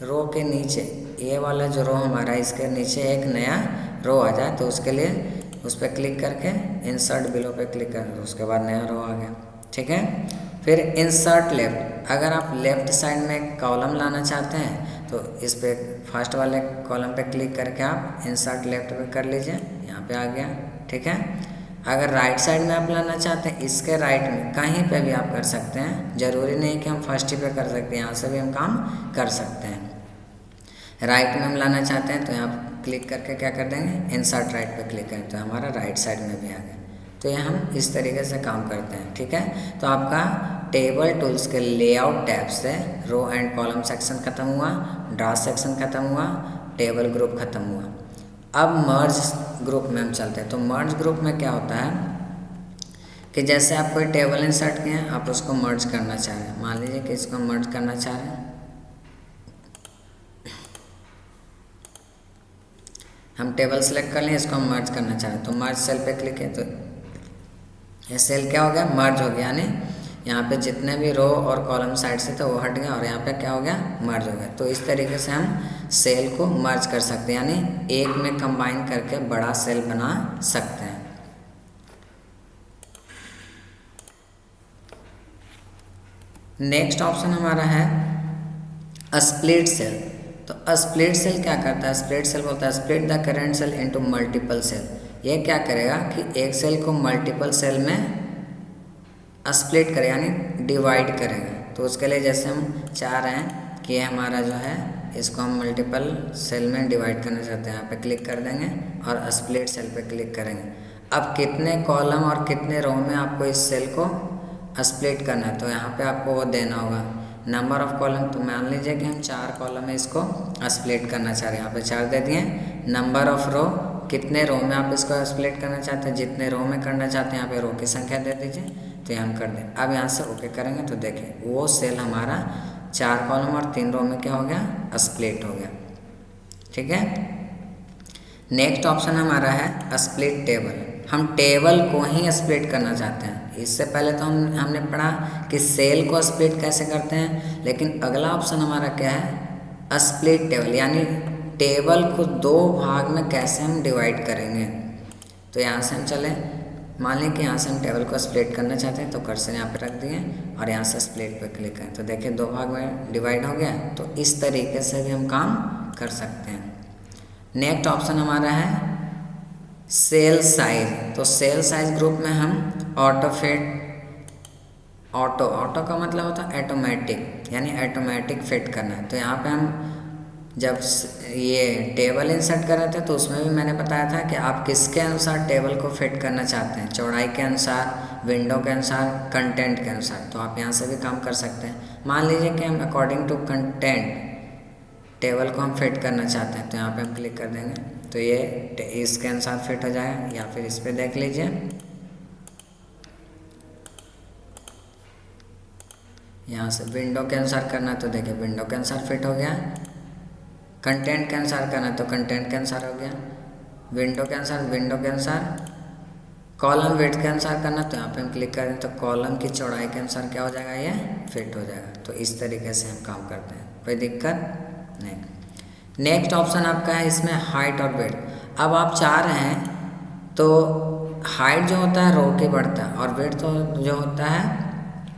रो के नीचे, ये वाला जो रो हमारा, इसके नीचे एक नया रो आ जाए, तो उसके लिए उस पर क्लिक करके इंसर्ट बिलो पे क्लिक करें, उसके बाद नया रो आ गया, ठीक है। फिर इंसर्ट लेफ्ट। अगर आप लेफ्ट साइड में एक कॉलम लाना चाहते हैं तो इस पे फर्स्ट वाले कॉलम पे क्लिक करके आप इंसर्ट लेफ्ट पे कर लीजिए, यहाँ पे आ गया, ठीक है। अगर राइट साइड में आप लाना चाहते हैं, इसके राइट में कहीं पे भी आप कर सकते हैं, ज़रूरी नहीं कि हम फर्स्ट ही पे कर सकते हैं, यहाँ से भी हम काम कर सकते हैं। राइट में हम लाना चाहते हैं तो यहाँ क्लिक करके क्या कर देंगे, इंसर्ट राइट पे क्लिक करें तो हमारा राइट साइड में भी आ गया। तो ये हम इस तरीके से काम करते हैं, ठीक है। तो आपका टेबल टूल्स के लेआउट टैब से रो एंड कॉलम सेक्शन खत्म हुआ, ड्रा सेक्शन खत्म हुआ, टेबल ग्रुप खत्म हुआ। अब मर्ज ग्रुप में हम चलते हैं। तो मर्ज ग्रुप में क्या होता है कि जैसे आप कोई टेबल इंसर्ट किए हैं, आप उसको मर्ज करना चाह रहे हैं। मान लीजिए कि इसको मर्ज करना चाह रहे हैं, हम टेबल सेलेक्ट कर लें, इसको हम मर्ज करना चाह रहे हैं, तो मर्ज सेल पे क्लिक है, तो ये सेल क्या हो गया, मर्ज हो गया। यानी यहाँ पे जितने भी रो और कॉलम साइड से थे वो हट गया और यहाँ पे क्या हो गया, मर्ज हो गया। तो इस तरीके से हम सेल को मर्ज कर सकते हैं, यानी एक में कंबाइन करके बड़ा सेल बना सकते हैं। नेक्स्ट ऑप्शन हमारा है स्प्लिट सेल। तो स्प्लिट सेल क्या करता है, स्प्लिट सेल बोलता है split the current cell into multiple cell. ये क्या करेगा कि एक सेल को मल्टीपल सेल में स्प्लिट करेगा, यानी डिवाइड करेगा। तो उसके लिए जैसे हम चाह रहे हैं कि ये हमारा जो है, इसको हम मल्टीपल सेल में डिवाइड करना चाहते हैं, यहाँ पे क्लिक कर देंगे और स्प्लिट सेल पे क्लिक करेंगे। अब कितने कॉलम और कितने रो में आपको इस सेल को स्प्लिट करना है, तो यहाँ पे आपको वो देना होगा नंबर ऑफ कॉलम। तो मान लीजिए कि हम 4 कॉलम में इसको स्प्लिट करना चाह रहे हैं, यहाँ पे 4 दे दिए। नंबर ऑफ रो, कितने रो में आप इसको स्प्लिट करना चाहते हैं, जितने रो में करना चाहते हैं यहाँ पे रो की संख्या दे दीजिए, तो ये हम कर दें। अब यहाँ से ओके करेंगे तो देखिए वो सेल हमारा 4 कॉलम और 3 रो में क्या हो गया, स्प्लिट हो गया, ठीक है। नेक्स्ट ऑप्शन हमारा है स्प्लिट टेबल। हम टेबल को ही स्प्लिट करना चाहते हैं। इससे पहले तो हमने पढ़ा कि सेल को स्प्लिट कैसे करते हैं, लेकिन अगला ऑप्शन हमारा क्या है, स्प्लिट टेबल, यानी टेबल को 2 भाग में कैसे हम डिवाइड करेंगे। तो यहाँ से हम चले मान लें कि यहाँ से हम टेबल को स्प्लिट करना चाहते हैं, तो कर्सर यहाँ पे रख दिए और यहाँ से स्प्लिट पे क्लिक करें तो देखिए 2 भाग में डिवाइड हो गया। तो इस तरीके से भी हम काम कर सकते हैं। नेक्स्ट ऑप्शन हमारा है सेल साइज। तो सेल साइज ग्रुप में हम ऑटो का मतलब होता है ऑटोमेटिक, यानी ऑटोमेटिक फिट करना है। तो यहाँ पे हम जब ये टेबल इंसर्ट कर रहे थे तो उसमें भी मैंने बताया था कि आप किसके अनुसार टेबल को फिट करना चाहते हैं, चौड़ाई के अनुसार, विंडो के अनुसार, कंटेंट के अनुसार। तो आप यहाँ से भी काम कर सकते हैं। मान लीजिए कि हम अकॉर्डिंग टू कंटेंट टेबल को हम फिट करना चाहते हैं, तो यहाँ पे हम क्लिक कर देंगे तो ये इसके अनुसार फिट हो जाएगा। या फिर इस पर देख लीजिए, यहाँ से विंडो के अनुसार करना है तो देखिए विंडो के अनुसार फिट हो गया। कंटेंट के अनुसार करना है तो कंटेंट के अनुसार हो गया। विंडो के अनुसार विंडो के अनुसार। कॉलम विड्थ के अनुसार करना तो यहाँ पे हम क्लिक करें तो कॉलम की चौड़ाई के अनुसार क्या हो जाएगा, ये फिट हो जाएगा। तो इस तरीके से हम काम करते हैं, कोई दिक्कत नहीं। नेक्स्ट ऑप्शन आपका है इसमें हाइट और विड्थ। अब आप चाह रहे हैं तो हाइट जो होता है रो की बढ़ता है और विड्थ जो होता है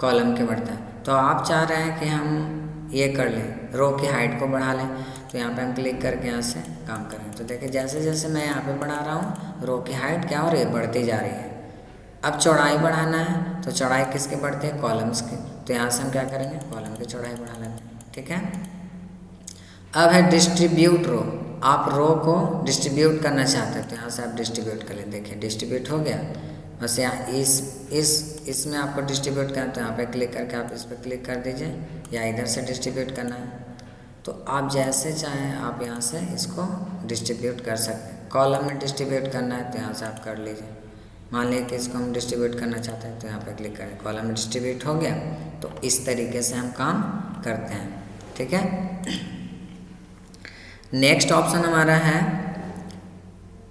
कॉलम के बढ़ता है। तो आप चाह रहे हैं कि हम ये कर लें, रो की हाइट को बढ़ा लें। तो यहाँ पे हम क्लिक करके यहाँ से काम करें तो देखिए जैसे जैसे मैं यहाँ पे बढ़ा रहा हूँ रो की हाइट क्या हो रही है, बढ़ती जा रही है। अब चौड़ाई बढ़ाना है तो चौड़ाई किसकी बढ़ती है, कॉलम्स की। तो यहाँ से हम क्या करेंगे, कॉलम की चौड़ाई बढ़ा लेते हैं, ठीक है। अब है डिस्ट्रीब्यूट रो। आप रो को डिस्ट्रीब्यूट करना चाहते हैं तो यहाँ से आप डिस्ट्रीब्यूट कर लें। देखिए डिस्ट्रीब्यूट हो गया। बस यहाँ इसमें आपको डिस्ट्रीब्यूट करना तो यहाँ पे क्लिक करके आप इस पर क्लिक कर दीजिए, या इधर से डिस्ट्रीब्यूट करना है तो आप जैसे चाहें आप यहाँ से इसको डिस्ट्रीब्यूट कर सकते हैं। कॉलम में डिस्ट्रीब्यूट करना है तो यहाँ से आप कर लीजिए। मान लीजिए कि इसको हम डिस्ट्रीब्यूट करना चाहते हैं तो यहाँ पे क्लिक करें, कॉलम में डिस्ट्रीब्यूट हो गया। तो इस तरीके से हम काम करते हैं, ठीक है। नेक्स्ट ऑप्शन हमारा है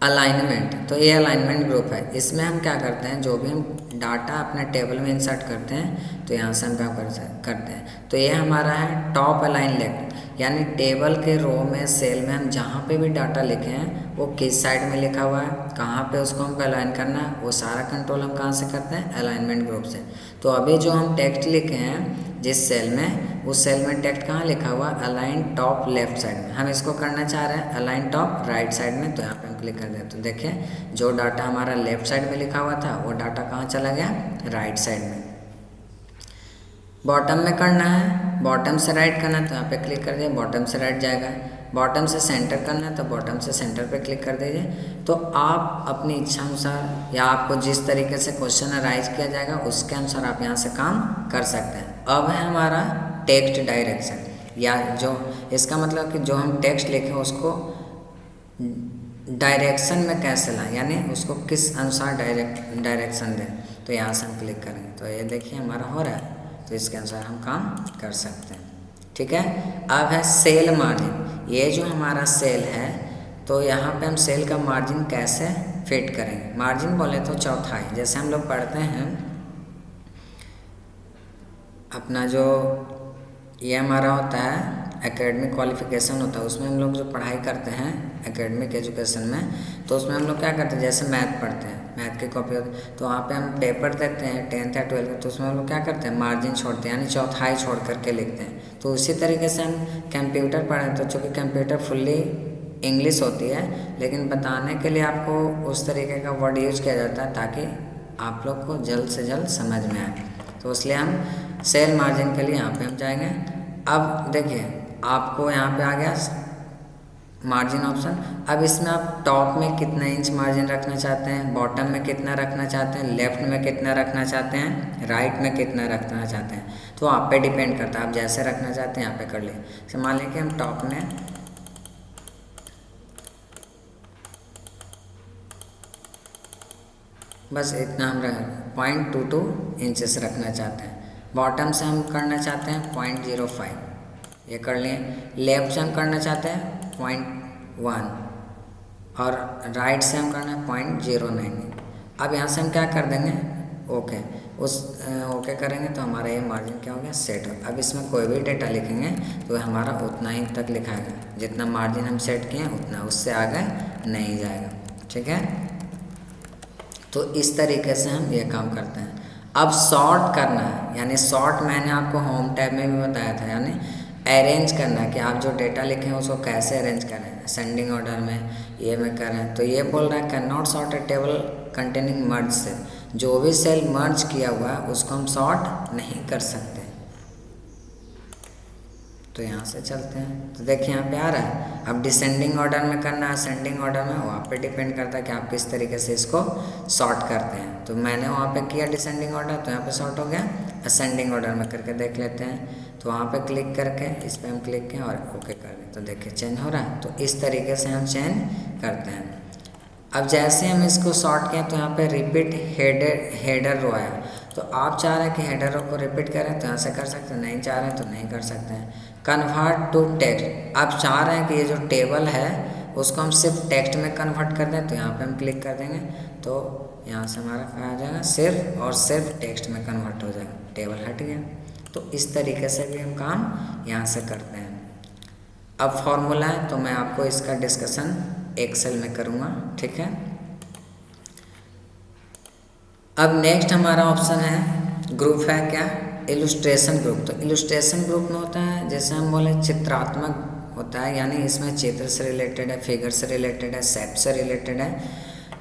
अलाइनमेंट। तो ये अलाइनमेंट ग्रुप है। इसमें हम क्या करते हैं, जो भी हम डाटा अपने टेबल में इंसर्ट करते हैं तो यहाँ से हम क्या करते हैं। तो ये हमारा है टॉप अलाइन लेफ्ट, यानी टेबल के रो में, सेल में हम जहाँ पे भी डाटा लिखे हैं वो किस साइड में लिखा हुआ है, कहाँ पे उसको हमको अलाइन करना है, वो सारा कंट्रोल हम कहाँ से करते हैं, अलाइनमेंट ग्रुप से। तो अभी जो हम टेक्स्ट लिखे हैं जिस सेल में, उस सेल में टेक्स्ट कहाँ लिखा हुआ, अलाइन टॉप लेफ्ट साइड में। हम इसको करना चाह रहे हैं अलाइन टॉप राइट साइड में। तो यहाँ पे हम क्लिक कर दें तो देखिए जो डाटा हमारा लेफ्ट साइड में लिखा हुआ था वो डाटा कहाँ चला गया, राइट साइड में। बॉटम में करना है, बॉटम से राइट करना है तो यहाँ पे क्लिक कर दीजिए, बॉटम से राइट जाएगा। बॉटम से सेंटर करना है तो बॉटम से सेंटर पे क्लिक कर दीजिए। तो आप अपनी इच्छा अनुसार या आपको जिस तरीके से क्वेश्चन अराइज किया जाएगा उसके अनुसार आप यहाँ से काम कर सकते हैं। अब है हमारा टेक्स्ट डायरेक्शन, या जो इसका मतलब कि जो हम टेक्स्ट लिखे उसको डायरेक्शन में कैसे लाएं, यानी उसको किस अनुसार डायरेक्शन दें। तो यहाँ से हम क्लिक करेंगे तो ये देखिए हमारा हो रहा है। तो इसके अनुसार हम काम कर सकते हैं, ठीक है। अब है सेल मार्जिन। ये जो हमारा सेल है तो यहाँ पे हम सेल का मार्जिन कैसे फिट करेंगे। मार्जिन बोले तो चौथाई, जैसे हम लोग पढ़ते हैं अपना जो ये हमारा होता है एकेडमिक क्वालिफिकेशन होता है, उसमें हम लोग जो पढ़ाई करते हैं एकेडमिक एजुकेशन में, तो उसमें हम लोग क्या करते हैं, जैसे मैथ पढ़ते हैं, मैथ की कॉपी होती है तो वहाँ पे हम पेपर देते हैं 10th या 12th, तो उसमें हम लोग क्या करते हैं, मार्जिन छोड़ते हैं, यानी चौथाई छोड़ करके लिखते हैं। तो उसी तरीके से हम कंप्यूटर पढ़ें तो चूँकि कंप्यूटर फुल्ली इंग्लिश होती है, लेकिन बताने के लिए आपको उस तरीके का वर्ड यूज किया जाता है ताकि आप लोग को जल्द से जल्द समझ में आए। तो इसलिए हम सेल मार्जिन के लिए यहाँ पे हम जाएंगे। अब देखिए आपको यहाँ पे आ गया मार्जिन ऑप्शन। अब इसमें आप टॉप में कितना इंच मार्जिन रखना चाहते हैं, बॉटम में कितना रखना चाहते हैं, लेफ्ट में कितना रखना चाहते हैं, राइट में कितना रखना चाहते हैं, तो आप पे डिपेंड करता है। आप जैसे रखना चाहते हैं यहाँ पे कर लें। तो मान लें कि हम टॉप में बस इतना हम 0.22 इंचेस रखना चाहते हैं। बॉटम से हम करना चाहते हैं 0.05, ये कर लिए। लेफ्ट से हम करना चाहते हैं 0.1 और राइट से हम करना है 0.09। अब यहाँ से हम क्या कर देंगे, ओके। ओके करेंगे तो हमारा ये मार्जिन क्या हो गया, सेट हो। अब इसमें कोई भी डेटा लिखेंगे तो हमारा उतना ही तक लिखाएगा, जितना मार्जिन हम सेट किए हैं उतना, उससे आगे नहीं जाएगा, ठीक है। तो इस तरीके से हम ये काम करते हैं। अब सॉर्ट करना है, यानी सॉर्ट मैंने आपको होम टैब में भी बताया था, यानी अरेंज करना है कि आप जो डेटा लिखे हैं उसको कैसे अरेंज करें असेंडिंग ऑर्डर में, ये में करें। तो ये बोल रहा है can not sort a table containing merge से, जो भी सेल मर्ज किया हुआ है उसको हम सॉर्ट नहीं कर सकते। तो यहाँ से चलते हैं, तो देखिए यहाँ पे आ रहा है। अब डिसेंडिंग ऑर्डर में करना है, असेंडिंग ऑर्डर में, वो आप पे डिपेंड करता है कि आप किस तरीके से इसको सॉर्ट करते हैं। तो मैंने वहाँ पे किया डिसेंडिंग ऑर्डर, तो यहाँ पे सॉर्ट हो गया। असेंडिंग ऑर्डर में करके देख लेते हैं, तो वहाँ पे क्लिक करके इस पर हम क्लिक किए और ओके कर दें, तो देखिए चेंज हो रहा है। तो इस तरीके से हम चेंज करते हैं। अब जैसे हम इसको सॉर्ट किए तो यहाँ पे रिपीट हेडर रो आया, तो आप चाह रहे हैं कि हेडर रो को रिपीट करें तो यहाँ से कर सकते हैं, नहीं चाह रहे हैं तो नहीं कर सकते हैं। कन्वर्ट टू टेक्स्ट, आप चाह रहे हैं कि ये जो टेबल है उसको हम सिर्फ टेक्स्ट में कन्वर्ट कर दें, तो यहाँ पे हम क्लिक कर देंगे, तो यहाँ से हमारा क्या आ जाएगा, सिर्फ और सिर्फ टेक्स्ट में कन्वर्ट हो जाएगा, टेबल हट गया। तो इस तरीके से भी हम काम यहाँ से करते हैं। अब फॉर्मूला है तो मैं आपको इसका डिस्कशन एक्सेल में करूँगा, ठीक है। अब नेक्स्ट हमारा ऑप्शन है ग्रुप है क्या, इलुस्ट्रेशन ग्रुप। तो इलुस्ट्रेशन ग्रुप में होता है, जैसे हम बोले चित्रात्मक होता है, यानी इसमें चित्र से रिलेटेड है, फिगर से रिलेटेड है, शेप से रिलेटेड है।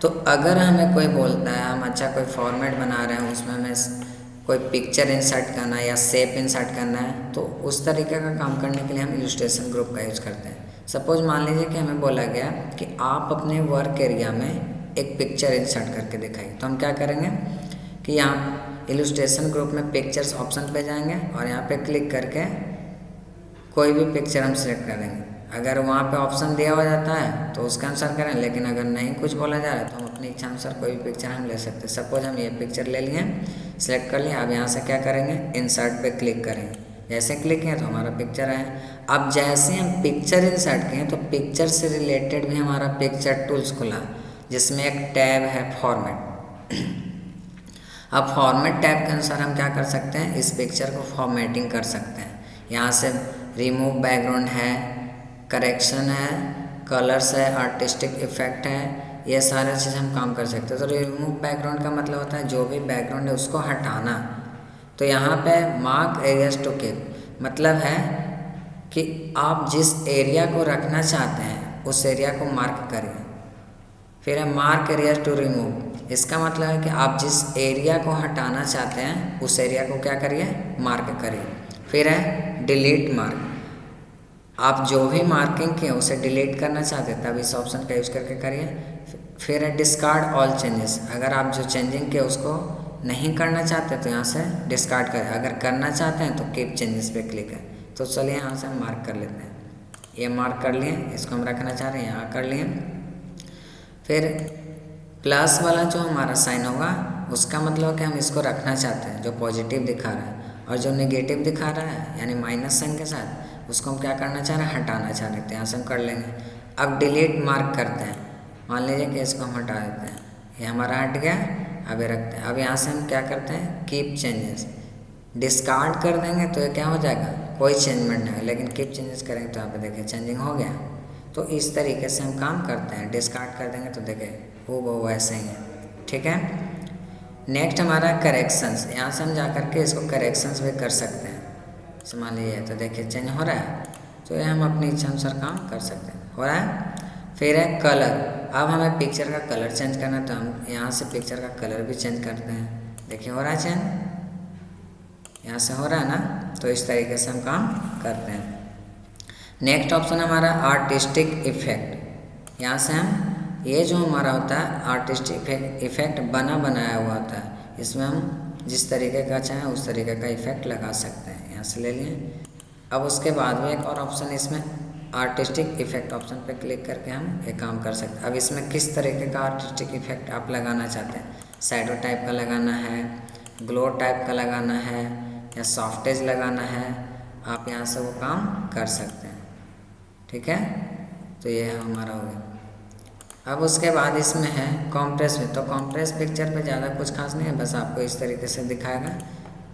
तो अगर हमें कोई बोलता है हम अच्छा कोई फॉर्मेट बना रहे हैं, उसमें हमें कोई पिक्चर इंसर्ट करना है या शेप इंसर्ट करना है, तो उस तरीके का काम करने के लिए हम इलुस्ट्रेशन ग्रुप का यूज करते हैं। सपोज मान लीजिए कि हमें बोला गया कि आप अपने वर्क एरिया में एक पिक्चर इंसर्ट करके दिखाइए, तो हम क्या करेंगे कि यहाँ इलुस्ट्रेशन ग्रुप में पिक्चर्स ऑप्शन पे जाएंगे और यहाँ पे क्लिक करके कोई भी पिक्चर हम सिलेक्ट करेंगे। अगर वहाँ पे ऑप्शन दिया हो जाता है तो उसके अनुसार करें, लेकिन अगर नहीं कुछ बोला जा रहा है तो हम अपनी इच्छा अनुसार कोई भी पिक्चर हम ले सकते हैं। सपोज हम ये पिक्चर ले लिए, सिलेक्ट कर लिया। अब यहाँ से क्या करेंगे, इंसर्ट पे क्लिक करेंगे। जैसे क्लिक किया तो हमारा पिक्चर है। अब जैसे हम पिक्चर इंसर्ट किए तो पिक्चर से रिलेटेड भी हमारा पिक्चर टूल्स खुला, जिसमें एक टैब है फॉर्मेट। अब फॉर्मेट टैब के अनुसार हम क्या कर सकते हैं, इस पिक्चर को फॉर्मेटिंग कर सकते हैं। यहाँ से रिमूव बैकग्राउंड है, करेक्शन है, कलर्स है, आर्टिस्टिक इफेक्ट है, ये सारे चीज़ हम काम कर सकते हैं। तो रिमूव बैकग्राउंड का मतलब होता है जो भी बैकग्राउंड है उसको हटाना। तो यहाँ पे मार्क एरियाज टू कीप मतलब है कि आप जिस एरिया को रखना चाहते हैं उस एरिया को मार्क करिए। फिर है मार्क एरियाज टू रिमूव, इसका मतलब है कि आप जिस एरिया को हटाना चाहते हैं उस एरिया को क्या करिए, मार्क करिए। फिर है डिलीट मार्क, आप जो भी मार्किंग किए उसे डिलीट करना चाहते हैं तब इस ऑप्शन का यूज़ करके करिए। फिर है डिस्कार्ड ऑल चेंजेस, अगर आप जो चेंजिंग किए उसको नहीं करना चाहते तो यहाँ से डिस्कार्ड करें, अगर करना चाहते हैं तो कीप चेंजेस पे क्लिक है। तो चलिए यहाँ से हम मार्क कर लेते हैं, ये मार्क कर लिए, इसको हम रखना चाह रहे हैं यहाँ कर लिए। फिर प्लस वाला जो हमारा साइन होगा उसका मतलब कि हम इसको रखना चाहते हैं जो पॉजिटिव दिखा रहा है, और जो नेगेटिव दिखा रहा है यानी माइनस साइन के साथ उसको हम क्या करना चाह रहे हैं, हटाना चाह रहे थे। यहाँ से हम कर लेंगे। अब डिलीट मार्क करते हैं, मान लीजिए कि इसको हम हटा देते हैं, ये हमारा हट गया। अब ये रखते हैं। अब यहाँ से हम क्या करते हैं, कीप चेंजेस, डिस्कार्ड कर देंगे तो ये क्या हो जाएगा, कोई चेंजमेंट नहीं होगा, लेकिन कीप चेंजेस करेंगे तो यहाँ पे देखिए चेंजिंग हो गया। तो इस तरीके से हम काम करते हैं। डिस्कार्ड कर देंगे तो देखिए वो ऐसे ही है, ठीक है। नेक्स्ट हमारा करेक्शंस, यहाँ से हम जा करके इसको करेक्शंस भी कर सकते हैं। मान लीजिए तो देखिए चेंज हो रहा है, तो ये हम अपनी इच्छा अनुसार काम कर सकते हैं, हो रहा है। फिर है कलर, अब हमें पिक्चर का कलर चेंज करना है तो हम यहाँ से पिक्चर का कलर भी चेंज करते हैं। देखिए हो रहा है चेंज, यहाँ से हो रहा है ना। तो इस तरीके से हम काम करते हैं। नेक्स्ट ऑप्शन हमारा आर्टिस्टिक इफेक्ट, यहाँ से हम ये जो हमारा होता है आर्टिस्टिक इफेक्ट बना बनाया हुआ होता है, इसमें हम जिस तरीके का चाहें उस तरीके का इफेक्ट लगा सकते हैं। यहाँ से ले लिए। अब उसके बाद में एक और ऑप्शन इसमें आर्टिस्टिक इफेक्ट ऑप्शन पे क्लिक करके हम ये काम कर सकते हैं। अब इसमें किस तरीके का आर्टिस्टिक इफेक्ट आप लगाना चाहते हैं, शैडो टाइप का लगाना है, ग्लो टाइप का लगाना है या सॉफ्टेज लगाना है, आप यहाँ से वो काम कर सकते हैं, ठीक है। तो ये हमारा हो गया। अब उसके बाद इसमें है कॉम्प्रेस में, तो कॉम्प्रेस पिक्चर पे ज़्यादा कुछ खास नहीं है, बस आपको इस तरीके से दिखाएगा।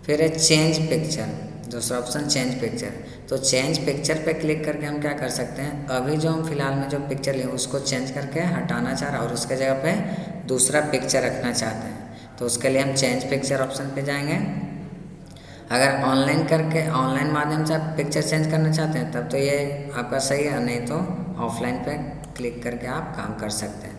फिर है चेंज पिक्चर, दूसरा ऑप्शन चेंज पिक्चर। तो चेंज पिक्चर पे क्लिक करके हम क्या कर सकते हैं, अभी जो हम फिलहाल में जो पिक्चर लिए उसको चेंज करके हटाना चाह रहे हैं और उसके जगह पे दूसरा पिक्चर रखना चाहते हैं तो उसके लिए हम चेंज पिक्चर ऑप्शन पे जाएंगे। अगर ऑनलाइन माध्यम से आप पिक्चर चेंज करना चाहते हैं तब तो ये आपका सही है, नहीं तो ऑफलाइन पे क्लिक करके आप काम कर सकते हैं।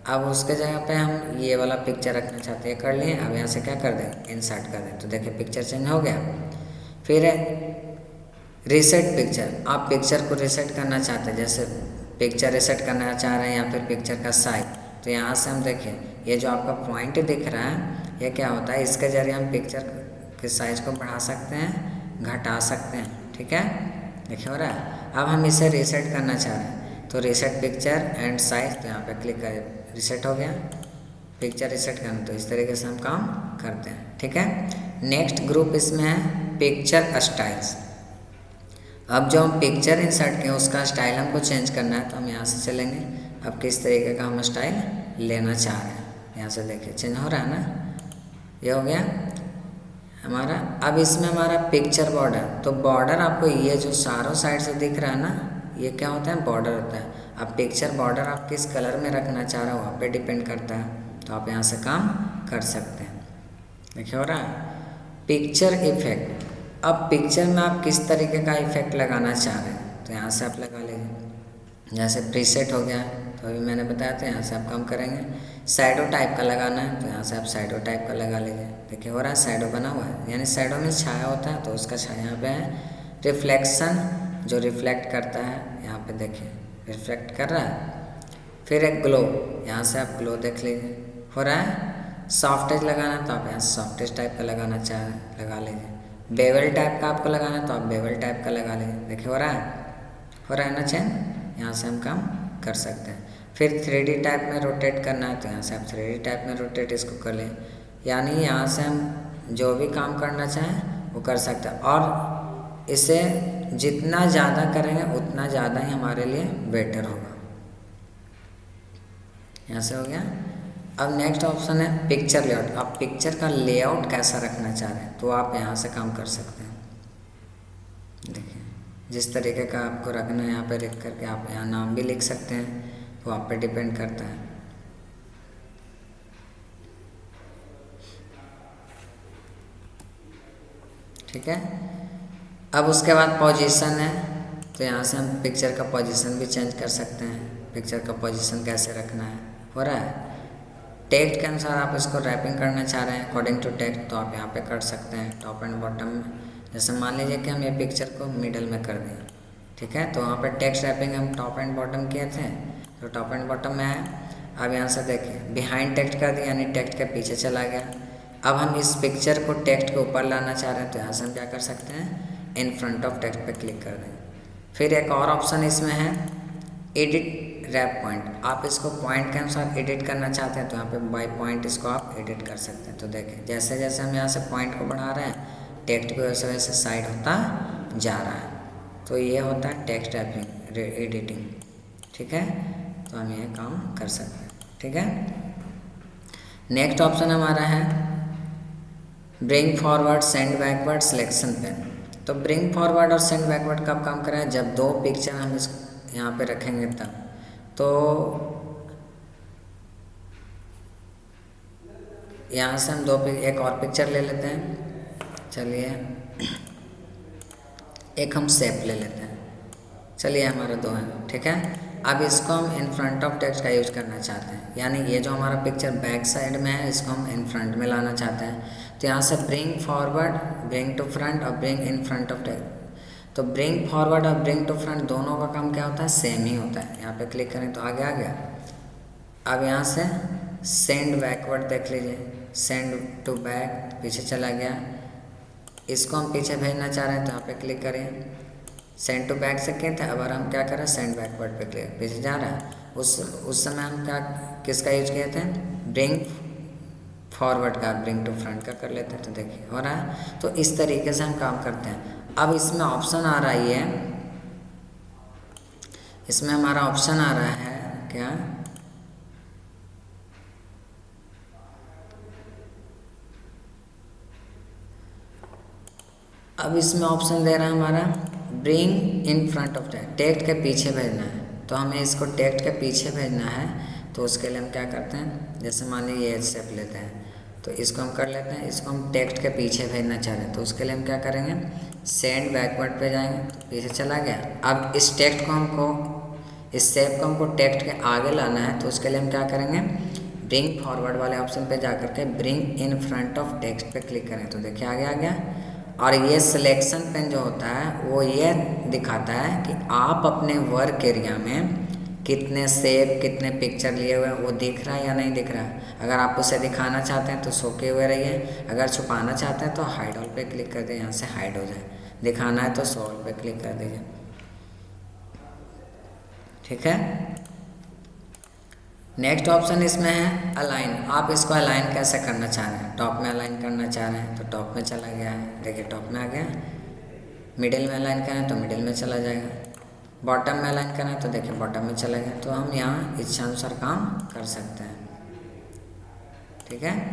अब उसके जगह पे हम ये वाला पिक्चर रखना चाहते हैं, कर लिए। अब यहाँ से क्या कर दें, इंसर्ट कर दें, तो देखिए पिक्चर चेंज हो गया। फिर रीसेट पिक्चर, आप पिक्चर को रीसेट करना चाहते हैं, जैसे पिक्चर रीसेट करना चाह रहे हैं या फिर पिक्चर का साइज, तो यहाँ से हम देखिए ये जो आपका पॉइंट दिख रहा है ये क्या होता है, इसके जरिए हम पिक्चर के साइज को बढ़ा सकते हैं, घटा सकते हैं। ठीक है, देखिए हो रहा है। अब हम इसे रीसेट करना चाह रहे हैं तो रीसेट पिक्चर एंड साइज, तो यहाँ पे क्लिक करें, रीसेट हो गया। पिक्चर रीसेट करना, तो इस तरीके से हम काम करते हैं। ठीक है, नेक्स्ट ग्रुप इसमें है पिक्चर स्टाइल्स। अब जो हम पिक्चर इंसर्ट किए उसका स्टाइल हमको चेंज करना है, तो हम यहाँ से चलेंगे। अब किस तरीके का हम स्टाइल लेना चाह रहे हैं, यहाँ से देखिए चेंज हो रहा है ना, ये हो गया हमारा। अब इसमें हमारा पिक्चर बॉर्डर, तो बॉर्डर आपको ये जो चारों साइड से दिख रहा है ना, ये क्या होता है, बॉर्डर होता है। अब पिक्चर बॉर्डर आप किस कलर में रखना चाह रहे हो वहाँ पे डिपेंड करता है, तो आप यहाँ से काम कर सकते हैं। देखिए हो रहा है। पिक्चर इफेक्ट, अब पिक्चर में आप किस तरीके का इफेक्ट लगाना चाह रहे हैं, तो यहाँ से आप लगा लीजिए। जैसे प्रीसेट हो गया, तो अभी मैंने बताया था, यहाँ से आप काम करेंगे। शैडो टाइप का लगाना है, तो यहाँ से आप शैडो टाइप का लगा लीजिए। देखिए हो रहा है, शैडो बना हुआ है, यानी शैडो में छाया होता है, तो उसका छाया यहाँ पे है। रिफ्लेक्शन, जो रिफ्लेक्ट करता है, यहाँ पे देखिए रिफ्लेक्ट कर रहा है। फिर एक ग्लो, यहाँ से आप ग्लो देख लीजिए, हो रहा है। सॉफ्टेज लगाना है तो आप यहाँ से सॉफ्टेज टाइप का लगाना चाहें लगा लीजिए। बेवल टाइप का आपको लगाना है तो आप बेवल टाइप का लगा लीजिए। देखिए हो रहा है ना चेंज, यहाँ से हम काम कर सकते हैं। फिर 3D टाइप में रोटेट करना है, तो यहाँ से आप 3D टाइप में रोटेट इसको कर लें, यानी यहाँ से हम जो भी काम करना चाहें वो कर सकते हैं। और इसे जितना ज़्यादा करेंगे उतना ज़्यादा ही हमारे लिए बेटर होगा। यहाँ से हो गया। अब नेक्स्ट ऑप्शन है पिक्चर लेआउट। आप पिक्चर का लेआउट कैसा रखना चाह रहे हैं तो आप यहाँ से काम कर सकते हैं। देखिए जिस तरीके का आपको रखना है, यहाँ पे लिख करके आप यहाँ नाम भी लिख सकते हैं, तो आप पे डिपेंड करता है। ठीक है, अब उसके बाद पोजीशन है, तो यहाँ से हम पिक्चर का पोजीशन भी चेंज कर सकते हैं। पिक्चर का पोजीशन कैसे रखना है, हो रहा है। टेक्स्ट के अनुसार आप इसको रैपिंग करना चाह रहे हैं अकॉर्डिंग टू टेक्स्ट, तो आप यहाँ पे कर सकते हैं टॉप एंड बॉटम में। जैसे मान लीजिए कि हम ये पिक्चर को मिडल में कर दें, ठीक है, तो वहाँ पे टेक्स्ट रैपिंग हम टॉप एंड बॉटम किए थे, तो टॉप एंड बॉटम में है। अब यहाँ से देखिए बिहाइंड टेक्स्ट कर दिया, यानी टेक्स्ट के पीछे चला गया। अब हम इस पिक्चर को टेक्स्ट के ऊपर लाना चाह रहे हैं, तो यहाँ से हम क्या कर सकते हैं, इन फ्रंट ऑफ टेक्स्ट पे क्लिक कर दें। फिर एक और ऑप्शन इसमें है एडिट रैप पॉइंट। आप इसको पॉइंट के अनुसार एडिट करना चाहते हैं, तो यहाँ पे बाय पॉइंट इसको आप एडिट कर सकते हैं। तो देखें जैसे जैसे हम यहाँ से पॉइंट को बढ़ा रहे हैं, टेक्स्ट को वैसे वैसे साइड होता जा रहा है। तो ये होता है टेक्स्ट रैपिंग एडिटिंग। ठीक है, तो हम ये काम कर सकते हैं। ठीक है, नेक्स्ट ऑप्शन हमारा है bring forward send backward selection pen. तो ब्रिंग फॉरवर्ड और सेंड बैकवर्ड कब काम करें, जब दो पिक्चर हम इस यहाँ पे रखेंगे तब। तो यहाँ से हम एक और पिक्चर ले लेते हैं। चलिए एक हम शेप ले लेते हैं। चलिए हमारे दो हैं, ठीक है। अब इसको हम इन फ्रंट ऑफ टेक्स्ट का यूज करना चाहते हैं, यानी ये जो हमारा पिक्चर बैक साइड में है इसको हम इन फ्रंट में लाना चाहते हैं। तो यहाँ से bring forward, bring to front और bring in front of text. तो ब्रिंग फॉरवर्ड और ब्रिंग टू फ्रंट दोनों का काम क्या होता है, सेम ही होता है। यहाँ पे क्लिक करें तो आगे आ गया। अब यहाँ से सेंड बैकवर्ड देख लीजिए, सेंड टू बैक पीछे चला गया। इसको हम पीछे भेजना चाह रहे हैं, तो यहाँ पे क्लिक करें। सेंड टू बैक से किए थे, अब हम क्या करें, सेंड बैकवर्ड पे क्लिक, पीछे जा रहा है। उस समय हम किसका यूज किए थे, ब्रिंग फॉरवर्ड का, ब्रिंग टू फ्रंट का कर लेते हैं। तो देखिए हो रहा है। तो इस तरीके से हम काम करते हैं। अब इसमें ऑप्शन आ रहा है, इसमें हमारा ऑप्शन आ रहा है क्या, अब इसमें ऑप्शन दे रहा है हमारा bring in front of text, text के पीछे भेजना है। तो हमें इसको टेक्स्ट के पीछे भेजना है, तो उसके लिए हम क्या करते हैं, जैसे मान लीजिए ये शेप लेते हैं, तो इसको हम कर लेते हैं, इसको हम टेक्स्ट के पीछे भेजना चाह रहे हैं, तो उसके लिए हम क्या करेंगे, सेंड बैकवर्ड पे जाएंगे, तो पीछे चला गया। अब इस टेक्स्ट को हमको, इस शेप को हमको टेक्स्ट के आगे लाना है, तो उसके लिए हम क्या करेंगे, ब्रिंग फॉरवर्ड वाले ऑप्शन पे जा करके bring in front of text पे क्लिक करें, तो देखिए आगे आ गया। और ये सिलेक्शन पेन जो होता है वो ये दिखाता है कि आप अपने वर्क एरिया में कितने शेप, कितने पिक्चर लिए हुए हैं, वो दिख रहा है या नहीं दिख रहा है। अगर आप उसे दिखाना चाहते हैं तो शो किए हुए रहिए, अगर छुपाना चाहते हैं तो हाइड ऑल पे क्लिक कर दीजिए, यहाँ से हाइड हो जाए। दिखाना है तो शो ऑल पे क्लिक कर दीजिए, ठीक है। नेक्स्ट ऑप्शन इसमें है अलाइन। आप इसको अलाइन कैसे करना चाह रहे हैं, टॉप में अलाइन करना चाह रहे हैं तो टॉप में चला गया है, देखिए टॉप में आ गया। मिडिल में अलाइन करें तो मिडिल में चला जाएगा, बॉटम में अलाइन करें तो देखिए बॉटम में चला गया। तो हम यहाँ इच्छानुसार काम कर सकते हैं, ठीक है।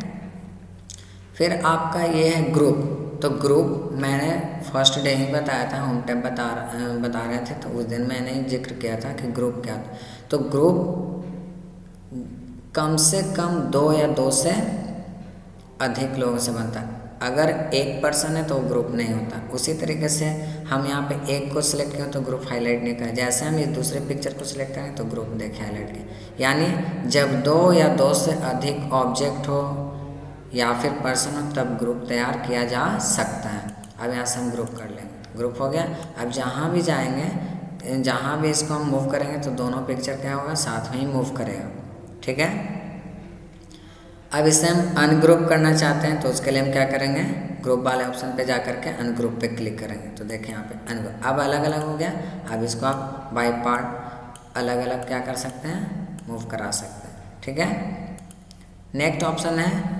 फिर आपका ये है ग्रुप। तो ग्रुप मैंने फर्स्ट डे ही बताया था, होम टैब बता रहे थे, तो उस दिन मैंने ही जिक्र किया था कि ग्रुप क्या था। तो ग्रुप कम से कम 2 या 2 से अधिक लोगों से बनता है। अगर एक पर्सन है तो वो ग्रुप नहीं होता। उसी तरीके से हम यहाँ पे एक को सिलेक्ट किया तो ग्रुप हाईलाइट नहीं करें, जैसे हम इस दूसरे पिक्चर को सिलेक्ट करें तो ग्रुप देखिए हाईलाइट किया। यानी जब 2 या 2 से अधिक ऑब्जेक्ट हो या फिर पर्सन हो तब ग्रुप तैयार किया जा सकता है। अब यहाँ से हम ग्रुप कर लेंगे, ग्रुप हो गया। अब जहाँ भी जाएंगे, जहाँ भी इसको हम मूव करेंगे तो दोनों पिक्चर क्या होगा, साथ में ही मूव करेगा, ठीक है। अब इसे हम अनग्रुप करना चाहते हैं तो उसके लिए हम क्या करेंगे, ग्रुप वाले ऑप्शन पे जा करके अनग्रुप पे क्लिक करेंगे, तो देखें यहाँ पे अनग्रुप अब अलग अलग हो गया। अब इसको आप बाय पार्ट अलग अलग क्या कर सकते हैं, मूव करा सकते हैं, ठीक है। नेक्स्ट ऑप्शन है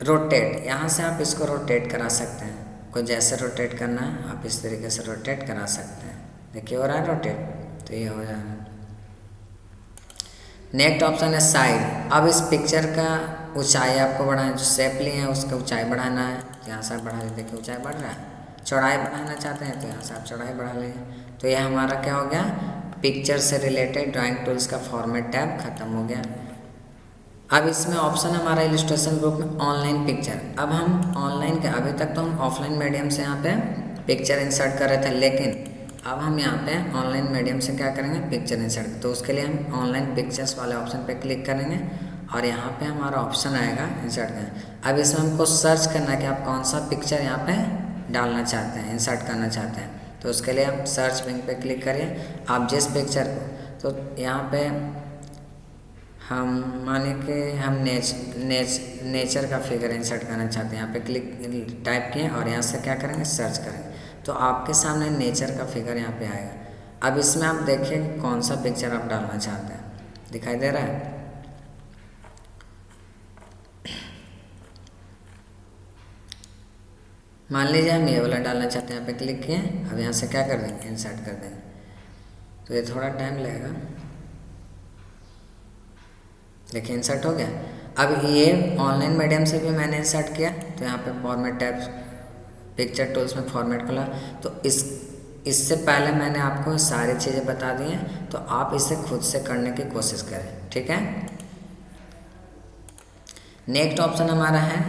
रोटेट। यहाँ से आप इसको रोटेट करा सकते हैं, को जैसे रोटेट करना है आप इस तरीके से रोटेट करा सकते हैं। देखिए हो रहा है रोटेट, तो ये हो जाएगा। नेक्स्ट ऑप्शन है साइड। अब इस पिक्चर का ऊंचाई आपको बढ़ाना, जो शेप लिए हैं उसका ऊंचाई बढ़ाना है, तो यहाँ से आप बढ़ा लीजिए, देखिए ऊंचाई बढ़ रहा है। चौड़ाई बढ़ाना चाहते हैं तो यहाँ से आप चौड़ाई बढ़ा लीजिए। तो ये हमारा क्या हो गया, पिक्चर से रिलेटेड ड्राइंग टूल्स का फॉर्मेट टैब खत्म हो गया। अब इसमें ऑप्शन हमारा इलस्ट्रेशन ग्रुप में ऑनलाइन पिक्चर। अब हम ऑनलाइन के, अभी तक तो हम ऑफलाइन मीडियम से यहाँ पे पिक्चर इंसर्ट कर रहे थे, लेकिन अब हम यहाँ पे ऑनलाइन मीडियम से क्या करेंगे, पिक्चर इंसर्ट। तो उसके लिए हम ऑनलाइन पिक्चर्स वाले ऑप्शन पे क्लिक करेंगे और यहाँ पे हमारा ऑप्शन आएगा इंसर्ट का। अब इसमें हमको सर्च करना है कि आप कौन सा पिक्चर यहाँ पे डालना चाहते हैं, इंसर्ट करना चाहते हैं। तो उसके लिए आप सर्च विंग पे क्लिक करिए, आप जिस पिक्चर को, तो यहाँ पे हम माने कि हम नेचर का फिगर इंसर्ट करना चाहते हैं, यहाँ पे क्लिक टाइप किए और यहाँ से क्या करेंगे, सर्च करेंगे, तो आपके सामने नेचर का फिगर यहाँ पे आएगा। अब इसमें आप देखिए कौन सा पिक्चर आप डालना चाहते हैं, दिखाई दे रहा है। मान लीजिए हम ये वाला डालना चाहते हैं, यहाँ पे क्लिक किए, अब यहाँ से क्या कर देंगे, इंसर्ट कर देंगे। तो ये थोड़ा टाइम लगेगा, देखिए इंसर्ट हो गया। अब ये ऑनलाइन मीडियम से भी मैंने इंसर्ट किया, तो यहाँ पे फॉर्मेट टैब पिक्चर टूल्स में फॉर्मेट खुला। तो इससे पहले मैंने आपको सारी चीज़ें बता दी हैं, तो आप इसे खुद से करने की कोशिश करें, ठीक है। नेक्स्ट ऑप्शन हमारा है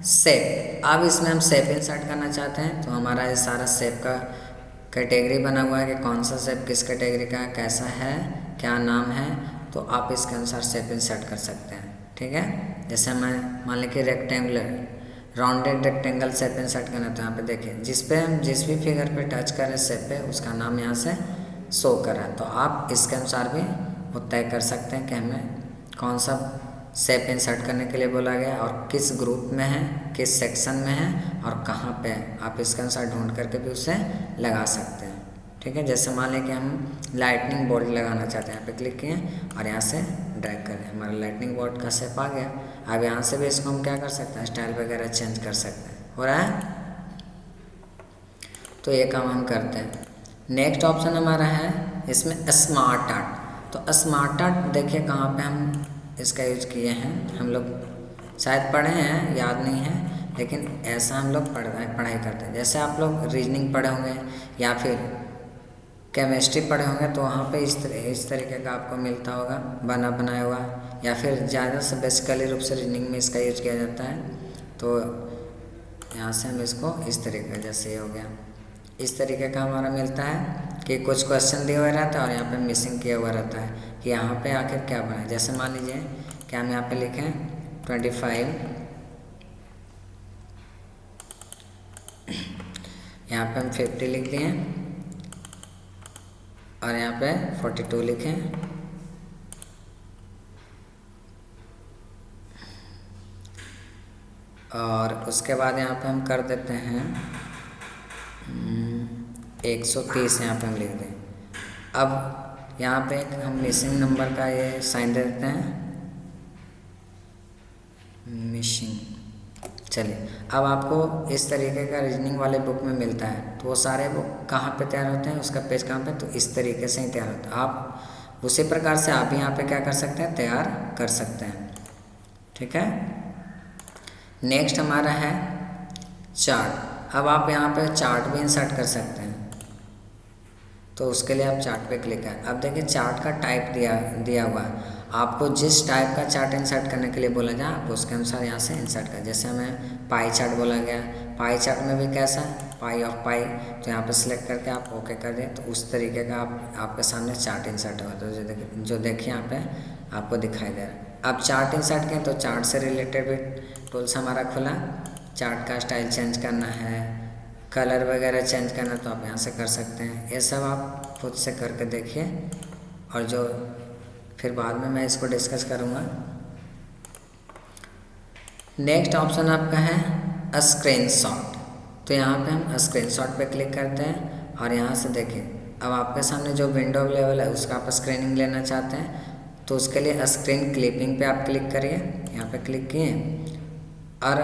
शेप। अब इसमें हम शेप इंसर्ट करना चाहते हैं, तो हमारा ये सारा शेप का कैटेगरी बना हुआ है कि कौन सा शेप किस कैटेगरी का है, कैसा है, क्या नाम है, तो आप इसके अनुसार शेप इंसर्ट कर सकते हैं, ठीक है। जैसे मैं मान लीजिए rectangular rounded rectangle shape insert करना, तो यहाँ पे देखिए जिस पे हम जिस भी फिगर पे टच करें शेप पे, उसका नाम यहाँ से शो कर रहा है। तो आप इसके अनुसार भी वो तय कर सकते हैं कि हमें कौन सा शेप इंसर्ट करने के लिए बोला गया और किस ग्रुप में है, किस सेक्शन में है और कहाँ पे है। आप इसके अनुसार ढूंढ करके भी उसे लगा सकते हैं, ठीक है। जैसे मान लें कि हम लाइटनिंग बोल्ट लगाना चाहते हैं, यहाँ पे क्लिक किए और यहाँ से ड्रैग करें, हमारा लाइटनिंग बोल्ट का शेप आ गया। अब यहाँ से भी इसको हम क्या कर सकते हैं, स्टाइल वगैरह चेंज कर सकते हैं, हो रहा है। तो ये काम हम करते हैं। नेक्स्ट ऑप्शन हमारा है इसमें स्मार्ट आर्ट। तो स्मार्ट आर्ट देखिए कहाँ पे हम इसका यूज किए हैं, हम लोग शायद पढ़े हैं, याद नहीं है, लेकिन ऐसा हम लोग पढ़ाई करते हैं। जैसे आप लोग रीजनिंग पढ़े होंगे या फिर केमिस्ट्री पढ़े होंगे तो वहाँ पे इस तरीके का आपको मिलता होगा बनाया हुआ, या फिर ज़्यादा से बेसिकली रूप से रीजनिंग में इसका यूज किया जाता है। तो यहाँ से हम इसको इस तरीके, जैसे ये हो गया, इस तरीके का हमारा मिलता है कि कुछ क्वेश्चन दिया हुआ रहता है और यहाँ पे मिसिंग किया हुआ रहता है कि यहाँ पे आखिर क्या बना है। जैसे मान लीजिए कि हम यहाँ पे लिखें 25, यहाँ पे हम 50 लिख दिए और यहाँ पे 42 लिखें, और उसके बाद यहाँ पे हम कर देते हैं 130, यहाँ पे हम लिख दें। अब यहाँ पे एक हम मिसिंग नंबर का ये साइन दे देते हैं, मिसिंग। चलिए, अब आपको इस तरीके का रीजनिंग वाले बुक में मिलता है, तो वो सारे बुक कहाँ पे तैयार होते हैं, उसका पेज कहाँ पे, तो इस तरीके से ही तैयार होता है। आप उसी प्रकार से आप भी यहाँ पे क्या कर सकते हैं, तैयार कर सकते हैं। ठीक है। नेक्स्ट हमारा है चार्ट। अब आप यहाँ पे चार्ट भी इंसर्ट कर सकते हैं, तो उसके लिए आप चार्ट पे क्लिक करें। अब देखिए चार्ट का टाइप दिया हुआ है, आपको जिस टाइप का चार्ट इंसर्ट करने के लिए बोला जाए आप उसके अनुसार यहाँ से इंसर्ट करें। जैसे हमें पाई चार्ट बोला गया, पाई चार्ट में भी कैसा पाई ऑफ पाई, तो यहाँ पे सिलेक्ट करके आप ओके कर दें, तो उस तरीके का आपके सामने चार्ट इंसर्ट होगा। तो जो देखिए यहाँ पे आपको दिखाई दे रहा है। अब चार्ट इंसर्ट करें तो चार्ट से रिलेटेड भी टूल्स हमारा खुला, चार्ट का स्टाइल चेंज करना है, कलर वगैरह चेंज करना, तो आप यहाँ से कर सकते हैं। ये सब आप खुद से करके देखिए, और जो फिर बाद में मैं इसको डिस्कस करूँगा। नेक्स्ट ऑप्शन आपका है स्क्रीनशॉट। तो यहाँ पे हम स्क्रीनशॉट पे क्लिक करते हैं और यहाँ से देखिए अब आपके सामने जो विंडो अवेलेबल है उसका आप स्क्रीनिंग लेना चाहते हैं, तो उसके लिए स्क्रीन क्लिपिंग पे आप क्लिक करिए। यहाँ पे क्लिक किए और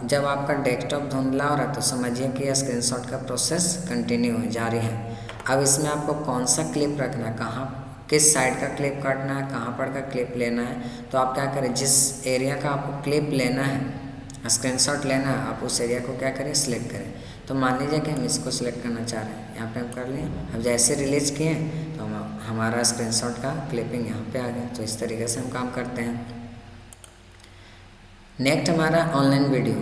जब आपका डेस्कटॉप धुंधला हो रहा है तो समझिए कि स्क्रीनशॉट का प्रोसेस कंटिन्यू जारी है। अब इसमें आपको कौन सा क्लिप रखना है, कहाँ किस साइड का क्लिप काटना है, कहाँ पर का क्लिप लेना है, तो आप क्या करें, जिस एरिया का आपको क्लिप लेना है, स्क्रीनशॉट लेना है, आप उस एरिया को क्या करें, सिलेक्ट करें। तो मान लीजिए कि हम इसको सिलेक्ट करना चाह रहे हैं, यहाँ पे हम कर लिए। अब जैसे रिलीज किए तो हमारा स्क्रीनशॉट का क्लिपिंग यहाँ पे आ गया। तो इस तरीके से हम काम करते हैं। नेक्स्ट हमारा ऑनलाइन वीडियो।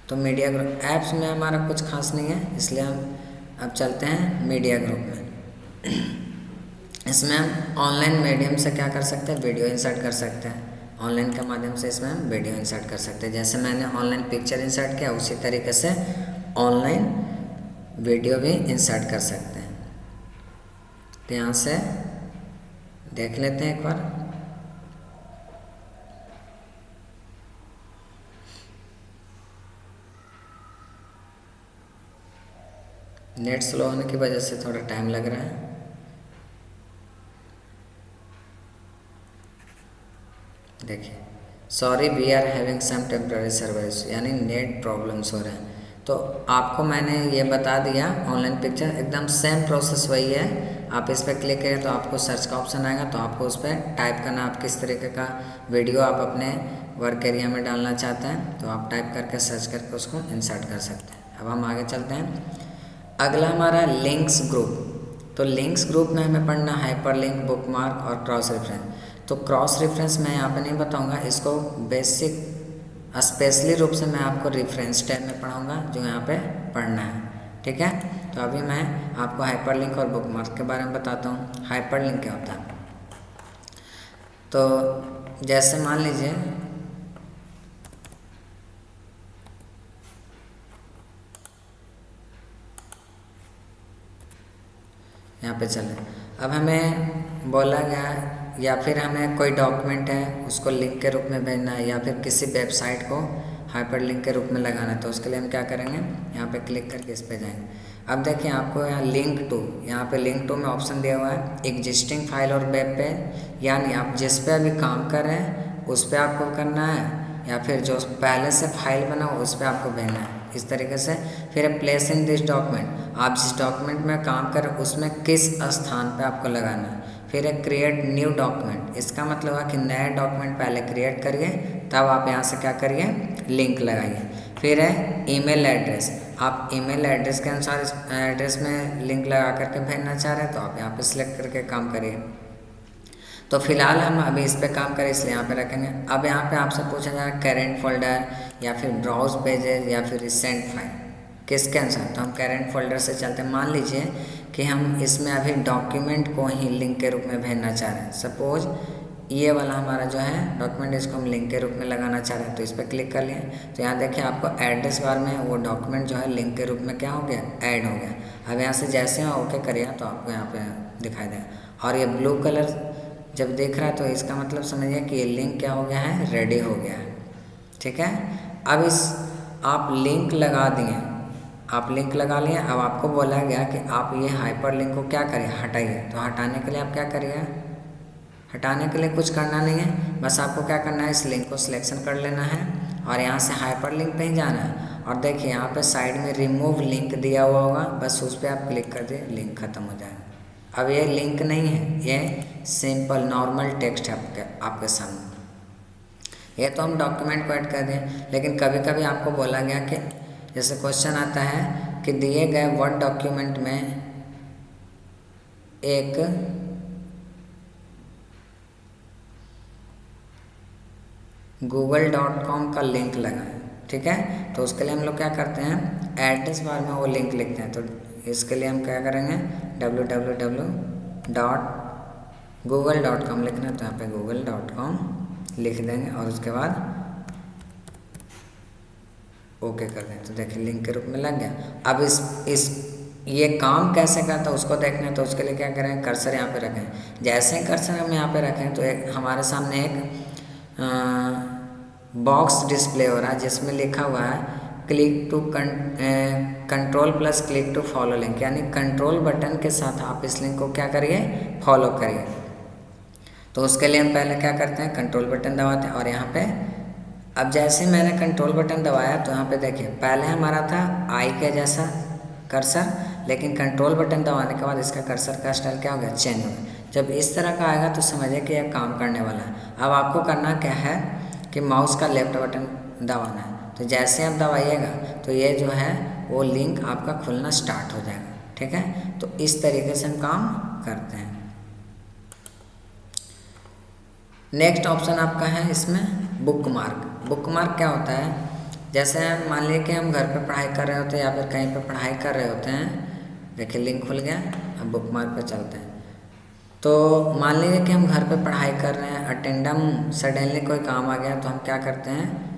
तो मीडिया ग्रुप ऐप्स में हमारा कुछ खास नहीं है, इसलिए हम अब चलते हैं मीडिया ग्रुप में। इसमें हम ऑनलाइन मीडियम से क्या कर सकते हैं, वीडियो इंसर्ट कर सकते हैं। ऑनलाइन के माध्यम से इसमें हम वीडियो इंसर्ट कर सकते हैं। जैसे मैंने ऑनलाइन पिक्चर इंसर्ट किया, उसी तरीके से ऑनलाइन वीडियो भी इंसर्ट कर सकते हैं। तो यहाँ से देख लेते हैं एक बार। नेट स्लो होने की वजह से थोड़ा टाइम लग रहा है। देखिए, sorry we are having some temporary service, यानी नेट प्रॉब्लम्स हो रहे हैं। तो आपको मैंने ये बता दिया, ऑनलाइन पिक्चर एकदम सेम प्रोसेस वही है। आप इस पर क्लिक करें तो आपको सर्च का ऑप्शन आएगा, तो आपको उस पर टाइप करना आप किस तरीके का वीडियो आप अपने वर्क एरिया में डालना चाहते हैं, तो आप टाइप करके सर्च करके उसको इंसर्ट कर सकते हैं। अब हम आगे चलते हैं। अगला हमारा लिंक्स ग्रुप। तो लिंक्स ग्रुप में हमें पढ़ना हाइपरलिंक, बुकमार्क और क्रॉस रेफरेंस। तो क्रॉस रेफरेंस मैं यहाँ पे नहीं बताऊँगा, इसको बेसिक स्पेशली रूप से मैं आपको रेफरेंस टैब में पढ़ाऊँगा, जो यहाँ पे पढ़ना है। ठीक है। तो अभी मैं आपको हाइपरलिंक और बुकमार्क के बारे में बताता हूँ। हाइपरलिंक क्या होता है, तो जैसे मान लीजिए यहाँ पे चले, अब हमें बोला गया या फिर हमें कोई डॉक्यूमेंट है उसको लिंक के रूप में भेजना है, या फिर किसी वेबसाइट को हाइपरलिंक के रूप में लगाना है, तो उसके लिए हम क्या करेंगे, यहाँ पे क्लिक करके इस पे जाएंगे। अब देखिए आपको यहाँ लिंक टू, यहाँ पे लिंक टू में ऑप्शन दिया हुआ है एग्जिस्टिंग फाइल और वेब पे, यानी आप जिस पे अभी काम कर रहे हैं उस पर आपको करना है, या फिर जो पहले से फाइल बना हो उस पर आपको भेजना है, इस तरीके से। फिर प्लेस इन दिस डॉक्यूमेंट, आप जिस डॉक्यूमेंट में काम कर उसमें किस स्थान पे आपको लगाना है। फिर एक क्रिएट न्यू डॉक्यूमेंट, इसका मतलब है कि नया डॉक्यूमेंट पहले क्रिएट करिए, तब आप यहाँ से क्या करिए, लिंक लगाइए। फिर है ईमेल एड्रेस, आप ईमेल एड्रेस के अनुसार इस एड्रेस में लिंक लगा करके भेजना चाह रहे हैं तो आप यहाँ पे सिलेक्ट करके काम करिए। तो फिलहाल हम अभी इस पे काम करें इसलिए यहाँ पे रखेंगे। अब यहाँ पे आपसे पूछा जाएगा करेंट फोल्डर या फिर ब्राउज पेजेस या फिर रिसेंट फाइल, किसके अनुसार। तो हम करेंट फोल्डर से चलते हैं। मान लीजिए कि हम इसमें अभी डॉक्यूमेंट को ही लिंक के रूप में भेजना चाह रहे हैं। सपोज ये वाला हमारा जो है डॉक्यूमेंट, इसको हम लिंक के रूप में लगाना चाह रहे हैं, तो इस पर क्लिक कर लिए। तो यहाँ देखिए आपको एड्रेस बार में वो डॉक्यूमेंट जो है लिंक के रूप में क्या हो गया, ऐड हो गया। अब यहाँ से जैसे हम ओके करिए तो आपको यहाँ पे दिखाई देगा। और ये ब्लू कलर जब देख रहा है तो इसका मतलब समझिए कि ये लिंक क्या हो गया है, रेडी हो गया है। ठीक है। अब इस आप लिंक लगा दिए, आप लिंक लगा लिए। अब आपको बोला गया कि आप ये हाइपर लिंक को क्या करिए, हटाइए। तो हटाने के लिए आप क्या करिए, हटाने के लिए कुछ करना नहीं है, बस आपको क्या करना है, इस लिंक को सिलेक्शन कर लेना है और यहाँ से हाइपर लिंक पे ही जाना है। और देखिए यहाँ पे साइड में रिमूव लिंक दिया हुआ होगा, बस उस पर आप क्लिक कर दिए, लिंक खत्म हो जाएगा। अब ये लिंक नहीं है, ये सिंपल नॉर्मल टेक्स्ट है आपके सामने। ये तो हम डॉक्यूमेंट को ऐड कर दें, लेकिन कभी कभी आपको बोला गया कि जैसे क्वेश्चन आता है कि दिए गए वर्ड डॉक्यूमेंट में एक google.com का लिंक लगाएं। ठीक है। तो उसके लिए हम लोग क्या करते हैं, एड्रेस बार में वो लिंक लिखते हैं। तो इसके लिए हम क्या करेंगे, www.google.com लिखना है, तो यहाँ पे google.com लिख देंगे और उसके बाद ओके कर दें। तो देखिए लिंक के रूप में लग गया। अब इस ये काम कैसे करता है उसको देखना है, तो उसके लिए क्या करें, कर्सर यहाँ पे रखें। जैसे ही कर्सर हम यहाँ पे रखें तो एक हमारे सामने एक बॉक्स डिस्प्ले हो रहा है जिसमें लिखा हुआ है click to control plus click to follow link, यानी कंट्रोल बटन के साथ आप इस लिंक को क्या करिए, फॉलो करिए। तो उसके लिए हम पहले क्या करते हैं, कंट्रोल बटन दबाते हैं और यहाँ पे अब जैसे मैंने कंट्रोल बटन दबाया तो यहाँ पे देखिए पहले हमारा था आई के जैसा कर्सर, लेकिन कंट्रोल बटन दबाने के बाद इसका कर्सर का स्टाइल क्या हो गया, चेंज हो गया। जब इस तरह का आएगा तो समझिए कि यह काम करने वाला है। अब आपको करना क्या है कि माउस का लेफ्ट बटन दबाना है। तो जैसे आप दबाइएगा तो ये जो है वो लिंक आपका खुलना स्टार्ट हो जाएगा। ठीक है। तो इस तरीके से हम काम करते हैं। नेक्स्ट ऑप्शन आपका है इसमें बुकमार्क। बुकमार्क क्या होता है, जैसे मान लीजिए कि हम घर पे पढ़ाई कर रहे होते हैं या फिर कहीं पे पढ़ाई कर रहे होते हैं। देखिए लिंक खुल गया। अब बुकमार्क पे चलते हैं। तो मान लीजिए कि हम घर पे पढ़ाई कर रहे हैं, अटेंडम सडनली कोई काम आ गया तो हम क्या करते हैं,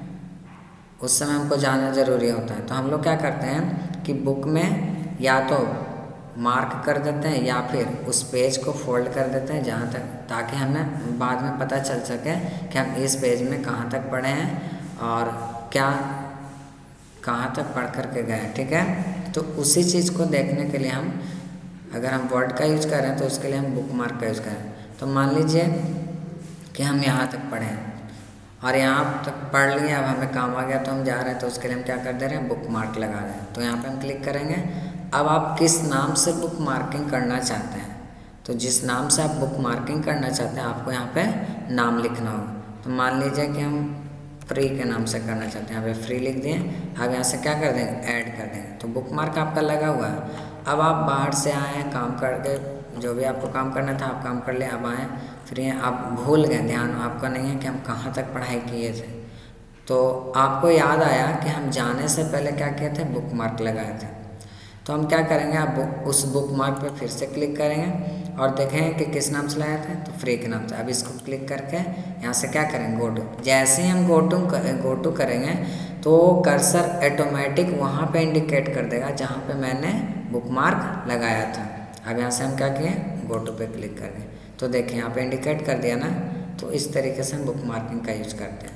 उस समय हमको जाना ज़रूरी होता है। तो हम लोग क्या करते हैं कि बुक में या तो मार्क कर देते हैं या फिर उस पेज को फोल्ड कर देते हैं जहाँ तक, ताकि हमें बाद में पता चल सके कि हम इस पेज में कहाँ तक पढ़े हैं और क्या कहाँ तक पढ़ कर के गए। ठीक है। तो उसी चीज़ को देखने के लिए हम अगर हम वर्ड का यूज़ कर रहे हैं तो उसके लिए हम बुक मार्क का यूज़ करें। तो मान लीजिए कि हम यहाँ तक पढ़े हैं और यहाँ तक पढ़ लिए, अब हमें काम आ गया तो हम जा रहे हैं, तो उसके लिए हम क्या कर दे रहे हैं, बुक मार्क लगा रहे हैं। तो यहाँ पे हम क्लिक करेंगे। अब आप किस नाम से बुक मार्किंग करना चाहते हैं, तो जिस नाम से आप बुक मार्किंग करना चाहते हैं आपको यहाँ पे नाम लिखना होगा। तो मान लीजिए कि हम फ्री के नाम से करना चाहते हैं, यहाँ पे फ्री लिख दिए। अब यहाँ से क्या कर देंगे, ऐड कर देंगे। तो बुक मार्क आपका लगा हुआ है। अब आप बाहर से आए हैं काम करके, जो भी आपको काम करना था आप काम कर ले, अब आए फ्री हैं, आप भूल गए, ध्यान आपका नहीं है कि हम कहाँ तक पढ़ाई किए थे। तो आपको याद आया कि हम जाने से पहले क्या किए थे, बुक मार्क लगाए थे। तो हम क्या करेंगे, आप उस बुक मार्क पर फिर से क्लिक करेंगे और देखेंगे कि किस नाम से लगाए थे, तो फ्री के नाम से। अब इसको क्लिक करके यहाँ से क्या करेंगे, गो टू। जैसे ही हम गो टू करेंगे तो कर्सर ऑटोमेटिक वहाँ पे इंडिकेट कर देगा जहाँ पे मैंने बुक मार्क लगाया था। अब यहाँ से हम क्या किए, गो टू पे क्लिक कर दें। तो देखिए यहाँ पे इंडिकेट कर दिया ना। तो इस तरीके से हम बुक मार्किंग का यूज़ करते हैं।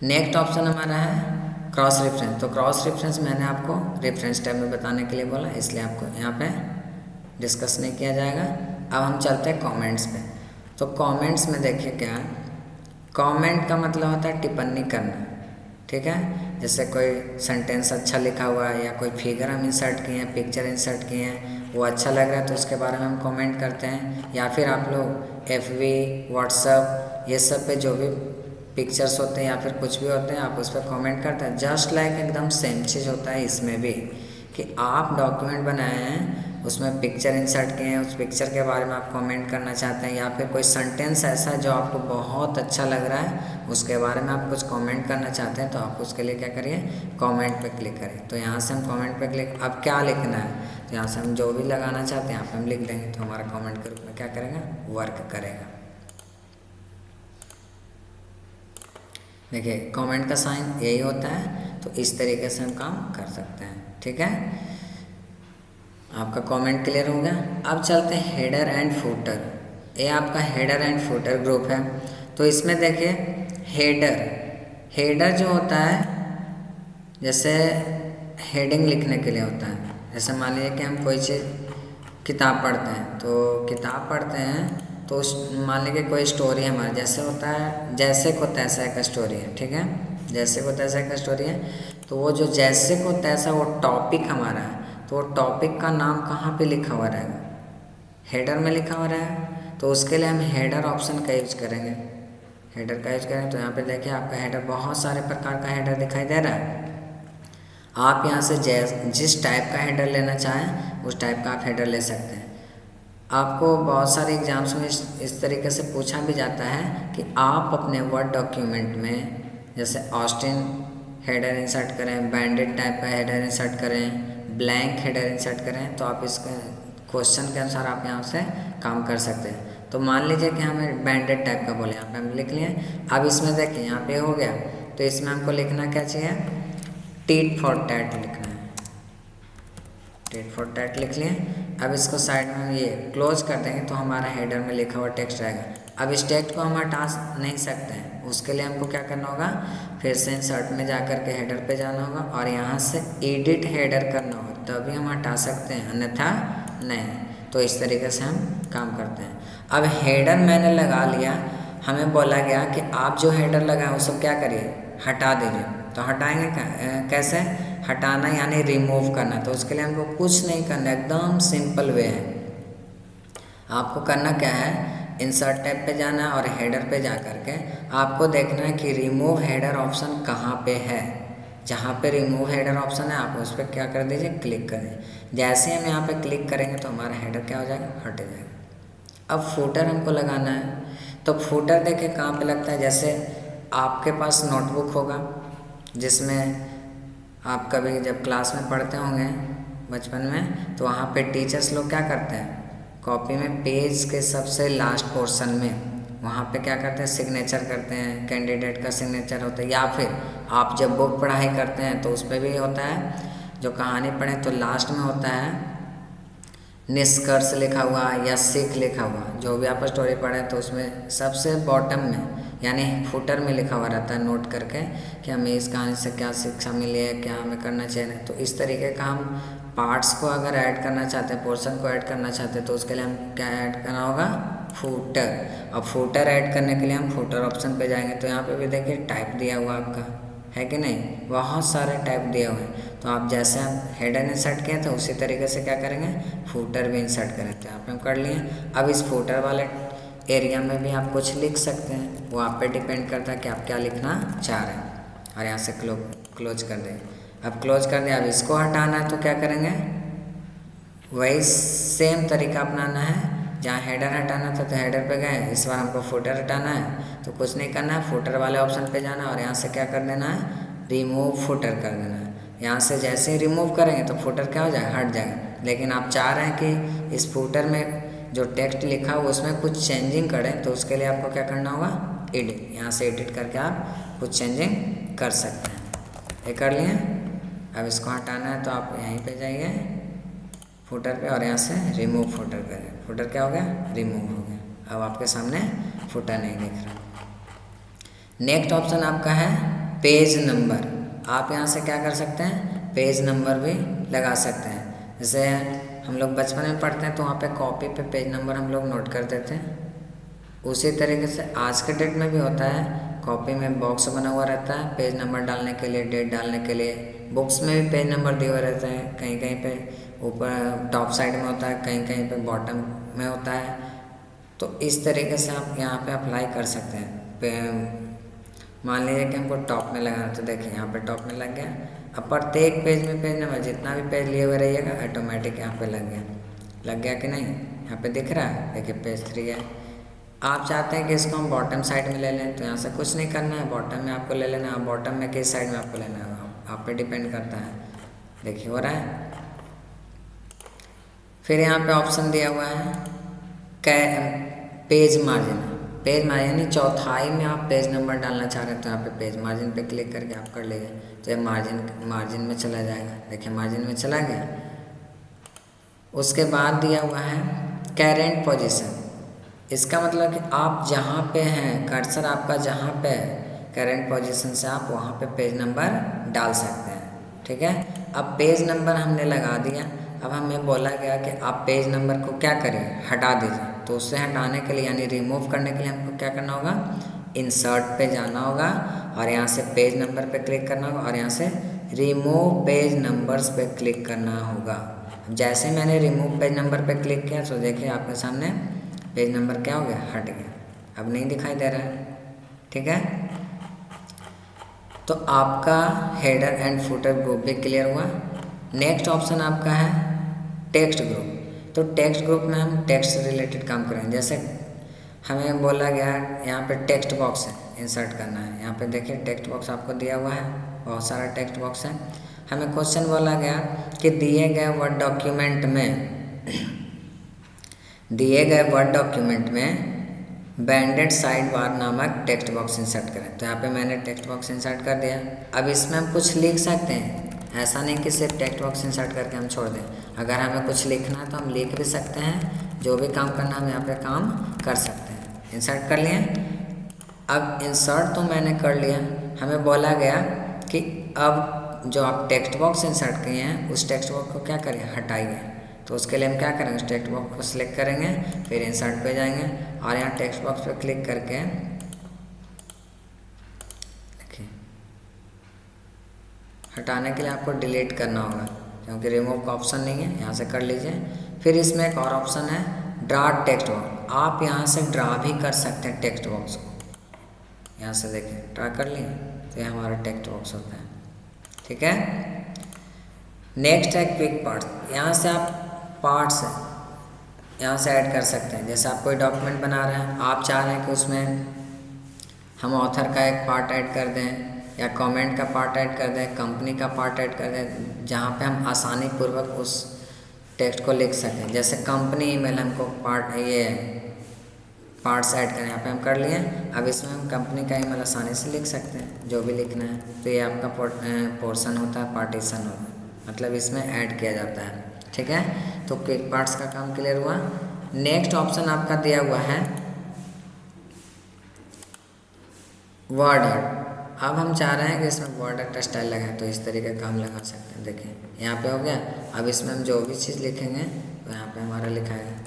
नेक्स्ट ऑप्शन हमारा है क्रॉस रेफरेंस। तो क्रॉस रेफरेंस मैंने आपको रेफरेंस टैब में बताने के लिए बोला, इसलिए आपको यहाँ पे डिस्कस नहीं किया जाएगा। अब हम चलते हैं कमेंट्स पे। तो कमेंट्स में देखिए क्या है, कमेंट का मतलब होता है टिप्पणी करना। ठीक है। जैसे कोई सेंटेंस अच्छा लिखा हुआ है या कोई फिगर हम इंसर्ट किए हैं, पिक्चर इंसर्ट किए हैं, वो अच्छा लग रहा है तो उसके बारे में हम कमेंट करते हैं। या फिर आप लोग FB व्हाट्सएप ये सब पे जो भी पिक्चर्स होते हैं या फिर कुछ भी होते हैं, आप उस पर कमेंट करते हैं। जस्ट लाइक एकदम सेम चीज़ होता है इसमें भी, कि आप डॉक्यूमेंट बनाए हैं, उसमें पिक्चर इंसर्ट किए हैं, उस पिक्चर के बारे में आप कमेंट करना चाहते हैं, या फिर कोई सेंटेंस ऐसा जो आपको बहुत अच्छा लग रहा है उसके बारे में आप कुछ कमेंट करना चाहते हैं, तो आप उसके लिए क्या करिए, कमेंट पे क्लिक करें। तो यहाँ से हम कमेंट पे क्लिक, अब क्या लिखना है, तो यहाँ से हम जो भी लगाना चाहते हैं यहाँ पे हम लिख देंगे, तो हमारा कमेंट के रूप में क्या करेगा, वर्क करेगा। देखिए कमेंट का साइन यही होता है, तो इस तरीके से हम काम कर सकते हैं। ठीक है, आपका कमेंट क्लियर हो गया। अब चलते हैं हेडर एंड फूटर। ये आपका हेडर एंड फूटर ग्रुप है। तो इसमें देखिए हेडर जो होता है, जैसे हेडिंग लिखने के लिए होता है। जैसे मान लीजिए कि हम कोई चीज़ किताब पढ़ते हैं, तो किताब पढ़ते हैं तो मान लीजिए कोई स्टोरी हमारी, जैसे होता है जैसे को तैसा का स्टोरी है। ठीक है, जैसे को तैसा का स्टोरी है, तो वो जो जैसे को तैसा वो टॉपिक हमारा है, तो वो टॉपिक का नाम कहाँ पे लिखा हुआ रहेगा, हेडर में लिखा हुआ रहेगा। तो उसके लिए हम हेडर ऑप्शन का यूज करेंगे, हेडर का यूज करें। तो यहाँ पे देखिए आपका हेडर, बहुत सारे प्रकार का हेडर दिखाई दे रहा है। आप यहाँ से जिस टाइप का हेडर लेना चाहें उस टाइप का आप हेडर ले सकते हैं। आपको बहुत सारे एग्जाम्स में इस तरीके से पूछा भी जाता है कि आप अपने वर्ड डॉक्यूमेंट में जैसे ऑस्टिन हेडर इंसर्ट करें, बैंडेड टाइप का हेडर इंसर्ट करें, ब्लैंक हेडर इंसर्ट करें, तो आप इसके क्वेश्चन के अनुसार आप यहाँ से काम कर सकते हैं। तो मान लीजिए कि हमें बैंडेड टाइप का बोले, यहाँ पे हम लिख लिए। अब इसमें देखिए यहाँ पे हो गया, तो इसमें हमको लिखना क्या चाहिए, टीट फॉर टैट लिखना है, टीट फॉर टैट लिख लिए। अब इसको साइड में ये क्लोज कर देंगे, तो हमारा हेडर में लिखा हुआ टेक्स्ट रहेगा। अब इस टेक्स्ट को हम हटा नहीं सकते हैं, उसके लिए हमको क्या करना होगा, फिर से इंसर्ट में जाकर के हेडर पे जाना होगा और यहाँ से एडिट हेडर करना होगा, तभी हम हटा सकते हैं, अन्यथा नहीं। तो इस तरीके से हम काम करते हैं। अब हेडर मैंने लगा लिया, हमें बोला गया कि आप जो हेडर लगाए उसको क्या करिए, हटा दीजिए। तो हटाएंगे कैसे, हटाना यानी रिमूव करना। तो उसके लिए हमको कुछ नहीं करना, एकदम सिंपल वे है। आपको करना क्या है, इंसर्ट टैब पे जाना है और हेडर पे जा कर के आपको देखना है कि रिमूव हेडर ऑप्शन कहाँ पे है। जहाँ पे रिमूव हेडर ऑप्शन है आप उस पर क्या कर दीजिए, क्लिक कर दीजिए। जैसे हम यहाँ पे क्लिक करेंगे तो हमारा हेडर क्या हो जाएगा, हट जाएगा। अब फूटर हमको लगाना है, तो फूटर देखिए कहाँ पे लगता है, जैसे आपके पास नोटबुक होगा जिसमें आप कभी जब क्लास में पढ़ते होंगे बचपन में, तो वहाँ पे टीचर्स लोग क्या करते हैं, कॉपी में पेज के सबसे लास्ट पोर्शन में वहाँ पे क्या करते हैं, सिग्नेचर करते हैं, कैंडिडेट का सिग्नेचर होता है। या फिर आप जब बुक पढ़ाई करते हैं तो उस पर भी होता है, जो कहानी पढ़ें तो लास्ट में होता है निष्कर्ष लिखा हुआ या सीख लिखा हुआ। जो भी आप स्टोरी पढ़ें तो उसमें सबसे बॉटम में यानी फुटर में लिखा हुआ रहता है नोट करके कि हमें इस कहानी से क्या शिक्षा मिली है, क्या हमें करना चाहिए। तो इस तरीके का हम पार्ट्स को अगर ऐड करना चाहते हैं, पोर्शन को ऐड करना चाहते हैं, तो उसके लिए हम क्या ऐड करना होगा, फूटर। अब फूटर ऐड करने के लिए हम फूटर ऑप्शन पे जाएंगे, तो यहाँ पे भी देखिए टाइप दिया हुआ आपका है कि नहीं, बहुत सारे टाइप दिए हुए हैं। तो आप जैसे आप हेडर इंसर्ट किए थे उसी तरीके से क्या करेंगे, फूटर भी इंसर्ट करें। तो यहाँ पे हम कर लिए। अब इस फूटर वाले एरिया में भी आप कुछ लिख सकते हैं, वो आप पे डिपेंड करता है कि आप क्या लिखना चाह रहे हैं। और यहाँ से क्लोज कर दें। अब क्लोज कर दें। अब इसको हटाना है तो क्या करेंगे, वही सेम तरीका अपनाना है। जहाँ हेडर हटाना था तो हेडर पे गए, इस बार हमको फुटर हटाना है तो कुछ नहीं करना है, फुटर वाले ऑप्शन पे जाना और यहाँ से क्या कर देना है, रिमूव फुटर कर देना है। यहाँ से जैसे ही रिमूव करेंगे तो फुटर क्या हो जाएगा, हट जाएगा। लेकिन आप चाह रहे हैं कि इस फुटर में जो टेक्स्ट लिखा हो उसमें कुछ चेंजिंग करें, तो उसके लिए आपको क्या करना होगा, एडिट। यहाँ से एडिट करके आप कुछ चेंजिंग कर सकते हैं। ये कर लिए। अब इसको हटाना है तो आप यहीं पे जाइए फुटर पे और यहाँ से रिमूव फुटर करें। फुटर क्या हो गया, रिमूव हो गया। अब आपके सामने फुटर नहीं दिख रहा। नेक्स्ट ऑप्शन आपका है पेज नंबर। आप यहाँ से क्या कर सकते हैं, पेज नंबर भी लगा सकते हैं। जैसे हम लोग बचपन में पढ़ते हैं तो वहाँ पे कॉपी पे पेज नंबर हम लोग नोट करते थे, उसी तरीके से आज के डेट में भी होता है। कॉपी में बॉक्स बना हुआ रहता है पेज नंबर डालने के लिए, डेट डालने के लिए। बुक्स में भी पेज नंबर दिए हुए रहते हैं, कहीं कहीं पे ऊपर टॉप साइड में होता है, कहीं कहीं पे बॉटम में होता है। तो इस तरीके से आप यहाँ पे अप्लाई कर सकते हैं मान लीजिए कि हमको टॉप में लगाना, तो देखिए यहाँ पे टॉप में लग गया। अब प्रत्येक पेज में पेज नंबर जितना भी पेज लिए हुए रहिएगा ऑटोमेटिक यहाँ पे लग गया। लग गया कि नहीं, यहाँ पे दिख रहा है, देखिए पेज 3 है। आप चाहते हैं कि इसको हम बॉटम साइड में ले लें, तो यहाँ से कुछ नहीं करना है, बॉटम में आपको ले लेना है। बॉटम में किस साइड में आपको लेना है आप पे डिपेंड करता है। देखिए हो रहा है। फिर यहाँ पे ऑप्शन दिया हुआ है पेज मार्जिन। पेज मार्जिन यानी चौथाई में आप पेज नंबर डालना चाह रहे हैं, तो यहाँ पे पेज मार्जिन पे क्लिक करके आप कर लीजिए, तो ये मार्जिन में चला जाएगा। देखिए मार्जिन में चला गया। उसके बाद दिया हुआ है करेंट पोजीशन। इसका मतलब कि आप जहाँ पे हैं, कर्सर आपका जहाँ पे करेंट पोजीशन से आप वहाँ पे पेज नंबर डाल सकते हैं। ठीक है, अब पेज नंबर हमने लगा दिया। अब हमें बोला गया कि आप पेज नंबर को क्या करिए, हटा दीजिए। तो उससे हटाने के लिए यानी रिमूव करने के लिए हमको क्या करना होगा, इंसर्ट पे जाना होगा और यहाँ से पेज नंबर पे क्लिक करना होगा और यहाँ से रिमूव पेज नंबर्स पे क्लिक करना होगा। जैसे मैंने रिमूव पेज नंबर पे क्लिक किया तो देखिए आपके सामने पेज नंबर क्या हो गया, हट गया, अब नहीं दिखाई दे रहा है। ठीक है, तो आपका हेडर एंड फुटर ग्रुप भी क्लियर हुआ। नेक्स्ट ऑप्शन आपका है टेक्स्ट ग्रुप। तो टेक्स्ट ग्रुप में हम टेक्स्ट से रिलेटेड काम करेंगे। जैसे हमें बोला गया यहाँ पे टेक्स्ट बॉक्स है, इंसर्ट करना है। यहाँ पे देखिए टेक्स्ट बॉक्स आपको दिया हुआ है, बहुत सारा टेक्स्ट बॉक्स है। हमें क्वेश्चन बोला गया कि दिए गए वर्ड डॉक्यूमेंट में बैंडेड साइड बार नामक टेक्स्ट बॉक्स इंसर्ट करें। तो यहाँ पे मैंने टेक्स्ट बॉक्स इंसर्ट कर दिया। अब इसमें हम कुछ लिख सकते हैं, ऐसा नहीं कि सिर्फ टेक्स्ट बॉक्स इंसर्ट करके हम छोड़ दें। अगर हमें कुछ लिखना है तो हम लिख भी सकते हैं, जो भी काम करना हम यहाँ पे काम कर सकते हैं। इंसर्ट कर लिए। अब इंसर्ट तो मैंने कर लिया, हमें बोला गया कि अब जो आप टेक्स्ट बॉक्स इंसर्ट किए हैं उस टेक्स्ट बॉक्स को क्या करें, हटाइए। तो उसके लिए हम क्या करेंगे, उस टेक्स्ट बॉक्स को सिलेक्ट करेंगे, फिर इंसर्ट पे जाएंगे और यहाँ टेक्स्ट बॉक्स पे क्लिक करके देखिए हटाने के लिए आपको डिलीट करना होगा क्योंकि रिमूव का ऑप्शन नहीं है, यहाँ से कर लीजिए। फिर इसमें एक और ऑप्शन है ड्रा टेक्स्ट बॉक्स। आप यहाँ से ड्रा भी कर सकते हैं टेक्स्ट बॉक्स को। यहाँ से देखिए ड्रा कर लिए तो ये हमारा टेक्स्ट बॉक्स होता है। ठीक है, नेक्स्ट है क्विक पार्ट्स। यहाँ से आप पार्ट्स यहाँ से ऐड कर सकते हैं। जैसे आप कोई डॉक्यूमेंट बना रहे हैं, आप चाह रहे हैं कि उसमें हम ऑथर का एक पार्ट ऐड कर दें या कमेंट का पार्ट ऐड कर दें, कंपनी का पार्ट ऐड कर दें, जहाँ पे हम आसानी पूर्वक उस टेक्स्ट को लिख सकें। जैसे कंपनी ईमेल हमको पार्ट्स ऐड करें, यहाँ पे हम कर लिए। अब इसमें हम कंपनी का ईमेल आसानी से लिख सकते हैं, जो भी लिखना है। तो ये आपका पोर्शन होता है, पार्टीशन होता है, मतलब इसमें ऐड किया जाता है। ठीक है, तो क्विक पार्ट्स का काम क्लियर हुआ। नेक्स्ट ऑप्शन आपका दिया हुआ है वर्ड आर्ट। अब हम चाह रहे हैं कि इसमें वर्ड आर्ट स्टाइल लगाएं, तो इस तरीके का काम लगा सकते हैं। देखिए यहाँ पे हो गया। अब इसमें हम जो भी चीज़ लिखेंगे तो यहाँ पे हमारा लिखा है,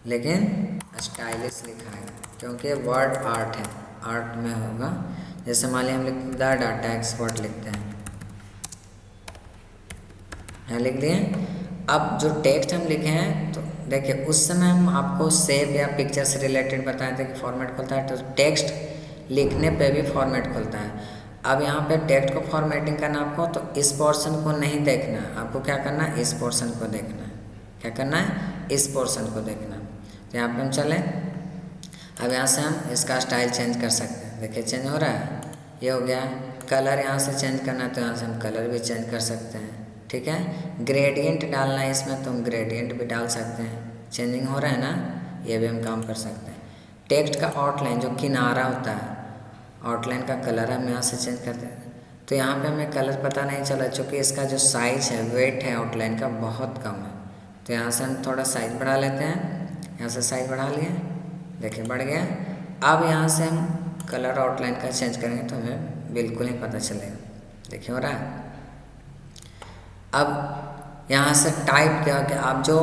लेकिन स्टाइलिश लिखा है क्योंकि ये वर्ड आर्ट है, आर्ट में होगा। जैसे मान लिया हम लिखते द डाटा एक्सपर्ट लिखते हैं, यहाँ लिख दिए। अब जो टेक्स्ट हम लिखे हैं तो देखिए उस समय हम आपको सेव या पिक्चर से रिलेटेड बताए थे कि फॉर्मेट खुलता है, तो टेक्स्ट लिखने पे भी फॉर्मेट खुलता है। अब यहाँ पे टेक्स्ट को फॉर्मेटिंग करना आपको, तो इस पोर्शन को नहीं देखना, आपको क्या करना है, इस पोर्शन को देखना है। क्या करना है, इस पोर्शन को देखना। तो यहाँ पे हम चलें। अब यहाँ से हम इसका स्टाइल चेंज कर सकते हैं। देखिए चेंज हो रहा है, ये हो गया। कलर यहाँ से चेंज करना है तो यहाँ से हम कलर भी चेंज कर सकते हैं। ठीक है, ग्रेडियंट डालना है इसमें तो हम ग्रेडियंट भी डाल सकते हैं। चेंजिंग हो रहा है ना, ये भी हम काम कर सकते हैं। टेक्स्ट का आउटलाइन जो किनारा होता है, आउटलाइन का कलर हम यहाँ से चेंज करते हैं। तो यहाँ पे हमें कलर पता नहीं चला क्योंकि इसका जो साइज है, वेट है आउटलाइन का बहुत कम है। तो यहाँ से हम थोड़ा साइज बढ़ा लेते हैं। यहाँ से साइज बढ़ा लिए, देखिए बढ़ गया। अब यहाँ से हम कलर आउटलाइन का चेंज करेंगे तो हमें बिल्कुल ही पता चलेगा। देखिए हो रहा है। अब यहाँ से टाइप क्या कि आप जो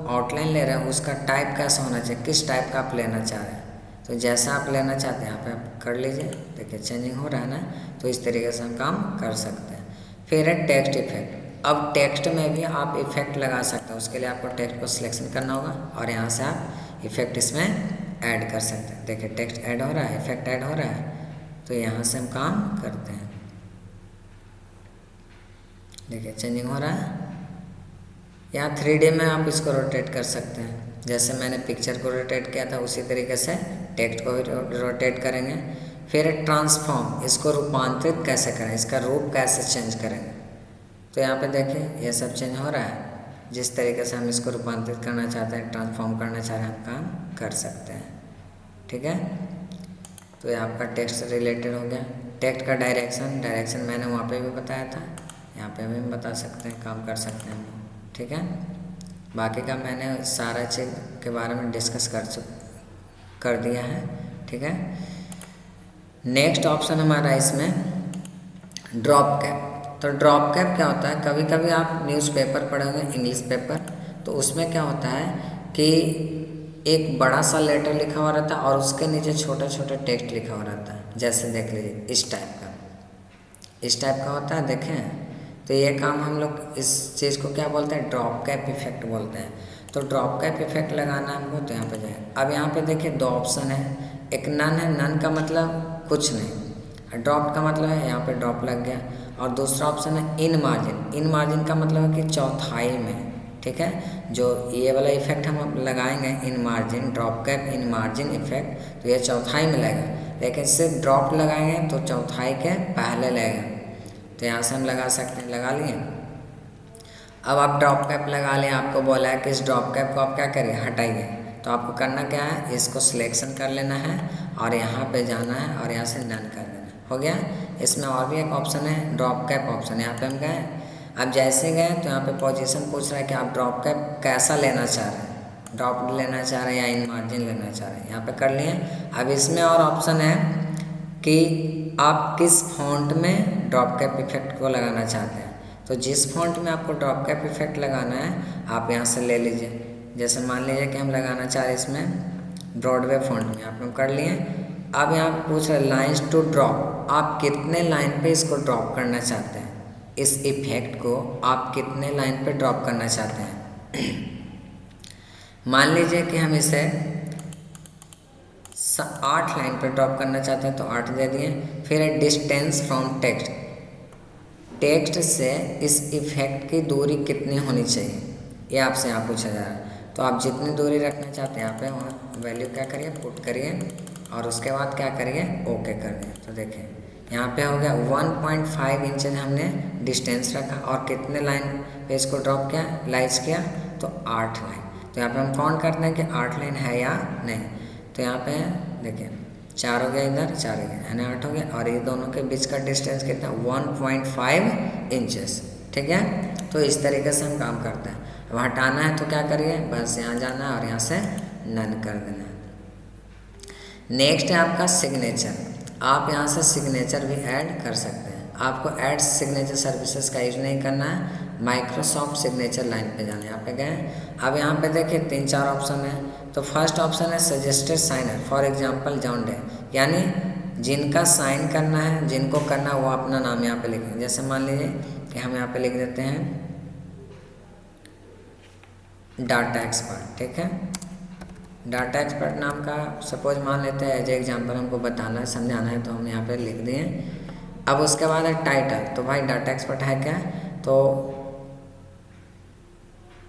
आउटलाइन ले रहे हैं उसका टाइप कैसा होना चाहिए, किस टाइप का आप लेना चाह रहे हैं। तो जैसा आप लेना चाहते हैं यहाँ पे आप कर लीजिए। देखिए चेंजिंग हो रहा है ना, तो इस तरीके से हम काम कर सकते हैं। फिर है टेक्स्ट इफेक्ट। अब टेक्स्ट में भी आप इफेक्ट लगा सकते हैं। उसके लिए आपको टेक्स्ट को सिलेक्शन करना होगा और यहाँ से आप इफेक्ट इसमें ऐड कर सकते हैं। देखिए टेक्स्ट ऐड हो रहा है, इफेक्ट ऐड हो रहा है, तो यहाँ से हम काम करते हैं। देखिए चेंजिंग हो रहा है। यहाँ 3D में आप इसको रोटेट कर सकते हैं। जैसे मैंने पिक्चर को रोटेट किया था उसी तरीके से टेक्स्ट को भी रोटेट करेंगे। फिर ट्रांसफॉर्म, इसको रूपांतरित कैसे करें, इसका रूप कैसे चेंज करेंगे। तो यहाँ पे देखिए ये सब चेंज हो रहा है। जिस तरीके से हम इसको रूपांतरित करना चाहते हैं, ट्रांसफॉर्म करना चाह रहे हैं, हम काम कर सकते हैं। ठीक है, तो ये आपका टेक्स्ट से रिलेटेड हो गया। टेक्स्ट का डायरेक्शन मैंने वहाँ पे भी बताया था, यहाँ पे भी हम बता सकते हैं, काम कर सकते हैं। ठीक है, बाकी का मैंने सारा चीज़ के बारे में डिस्कस कर दिया है। ठीक है, नेक्स्ट ऑप्शन हमारा इसमें ड्रॉप कैप। तो ड्रॉप कैप क्या होता है, कभी कभी आप न्यूज़पेपर पढ़े होंगे, इंग्लिश पेपर, तो उसमें क्या होता है कि एक बड़ा सा लेटर लिखा हुआ रहता है और उसके नीचे छोटा छोटा टेक्स्ट लिखा हुआ रहता है। जैसे देख लीजिए इस टाइप का होता है, देखें। तो ये काम हम लोग इस चीज़ को क्या बोलते हैं, ड्रॉप कैप इफेक्ट बोलते हैं। तो ड्रॉप कैप इफेक्ट लगाना हमको, तो यहाँ पे जाए। अब यहाँ पे देखिए 2 ऑप्शन है, एक नन है, नन का मतलब कुछ नहीं, ड्रॉप का मतलब है यहाँ पे ड्रॉप लग गया। और दूसरा ऑप्शन है इन मार्जिन का मतलब है कि चौथाई में। ठीक है, जो ये वाला इफेक्ट हम लगाएंगे in margin, drop cap in margin effect, तो ये चौथाई में लगेगा। लेकिन सिर्फ ड्रॉप लगाएंगे तो चौथाई के पहले लगेगा। तो यहाँ से हम लगा सकते हैं, लगा लिए। अब आप ड्रॉप कैप लगा लें, आपको बोला है कि इस ड्रॉप कैप को आप क्या करिए, हटाइए। तो आपको करना क्या है, इसको सिलेक्शन कर लेना है और यहाँ पे जाना है और यहाँ से डन कर देना, हो गया। इसमें और भी एक ऑप्शन है ड्रॉप कैप ऑप्शन, यहाँ पे हम गए। अब जैसे गए तो यहाँ पे पोजीशन पूछ रहा है कि आप ड्रॉप कैप कैसा लेना चाह रहे हैं, ड्रॉप लेना चाह रहे हैं या इन मार्जिन लेना चाह रहे हैं, यहाँ पे कर लिए। अब इसमें और ऑप्शन है कि आप किस फॉन्ट में ड्रॉप कैप इफेक्ट को लगाना चाहते हैं। तो जिस फॉन्ट में आपको ड्रॉप कैप इफेक्ट लगाना है आप यहाँ से ले लीजिए। जैसे मान लीजिए कि हम लगाना चाह रहे हैं इसमें ब्रॉडवे फॉन्ट में, आप हम कर लिए। अब यहाँ पे पूछ रहा है लाइन्स टू ड्रॉप, आप कितने लाइन पे इसको ड्रॉप करना चाहते हैं, इस इफेक्ट को आप कितने लाइन पे ड्रॉप करना चाहते हैं। मान लीजिए कि हम इसे 8 लाइन पे ड्रॉप करना चाहते हैं, तो 8 दे दिए। फिर है डिस्टेंस फ्रॉम टेक्स्ट से इस इफेक्ट की दूरी कितनी होनी चाहिए, ये आपसे यहाँ पूछा जा रहा है। तो आप जितनी दूरी रखना चाहते हैं यहाँ पे वहाँ वैल्यू क्या करिए, पुट करिए और उसके बाद क्या करिए, ओके कर दिए। तो देखिए यहाँ पे हो गया 1.5 इंचेज हमने डिस्टेंस रखा और कितने लाइन पे इसको ड्रॉप किया, लाइज किया, तो 8 लाइन। तो यहाँ पे हम काउंट करते हैं कि 8 लाइन है या नहीं। तो यहाँ पे देखिए 4 हो गया, इधर 4 हो गया, यानी 8 हो गया। और ये दोनों के बीच का डिस्टेंस कितना, 1.5 इंचेस। ठीक है, तो इस तरीके से हम काम करते हैं। अब हटाना है तो क्या करिए, बस यहाँ जाना है और यहाँ से नन कर देना है। नेक्स्ट है आपका सिग्नेचर। आप यहाँ से सिग्नेचर भी ऐड कर सकते हैं। आपको ऐड सिग्नेचर सर्विसेज का यूज नहीं करना है, माइक्रोसॉफ्ट सिग्नेचर लाइन पे जाना है। यहाँ पे गए। अब यहाँ पे देखिए 3-4 ऑप्शन है। तो फर्स्ट ऑप्शन है suggested signer, for example John day, यानी जिनका साइन करना है, जिनको करना है वो अपना नाम यहाँ पे लिखें। जैसे मान लीजिए कि हम यहाँ पे लिख देते हैं डाटा एक्सपर्ट। ठीक है, डाटा एक्सपर्ट नाम का सपोज मान लेते हैं, एज एग्जाम्पल हमको बताना है, समझाना है, तो हम यहाँ पे लिख दिए। अब उसके बाद है टाइटल। तो भाई डाटा एक्सपर्ट है क्या, तो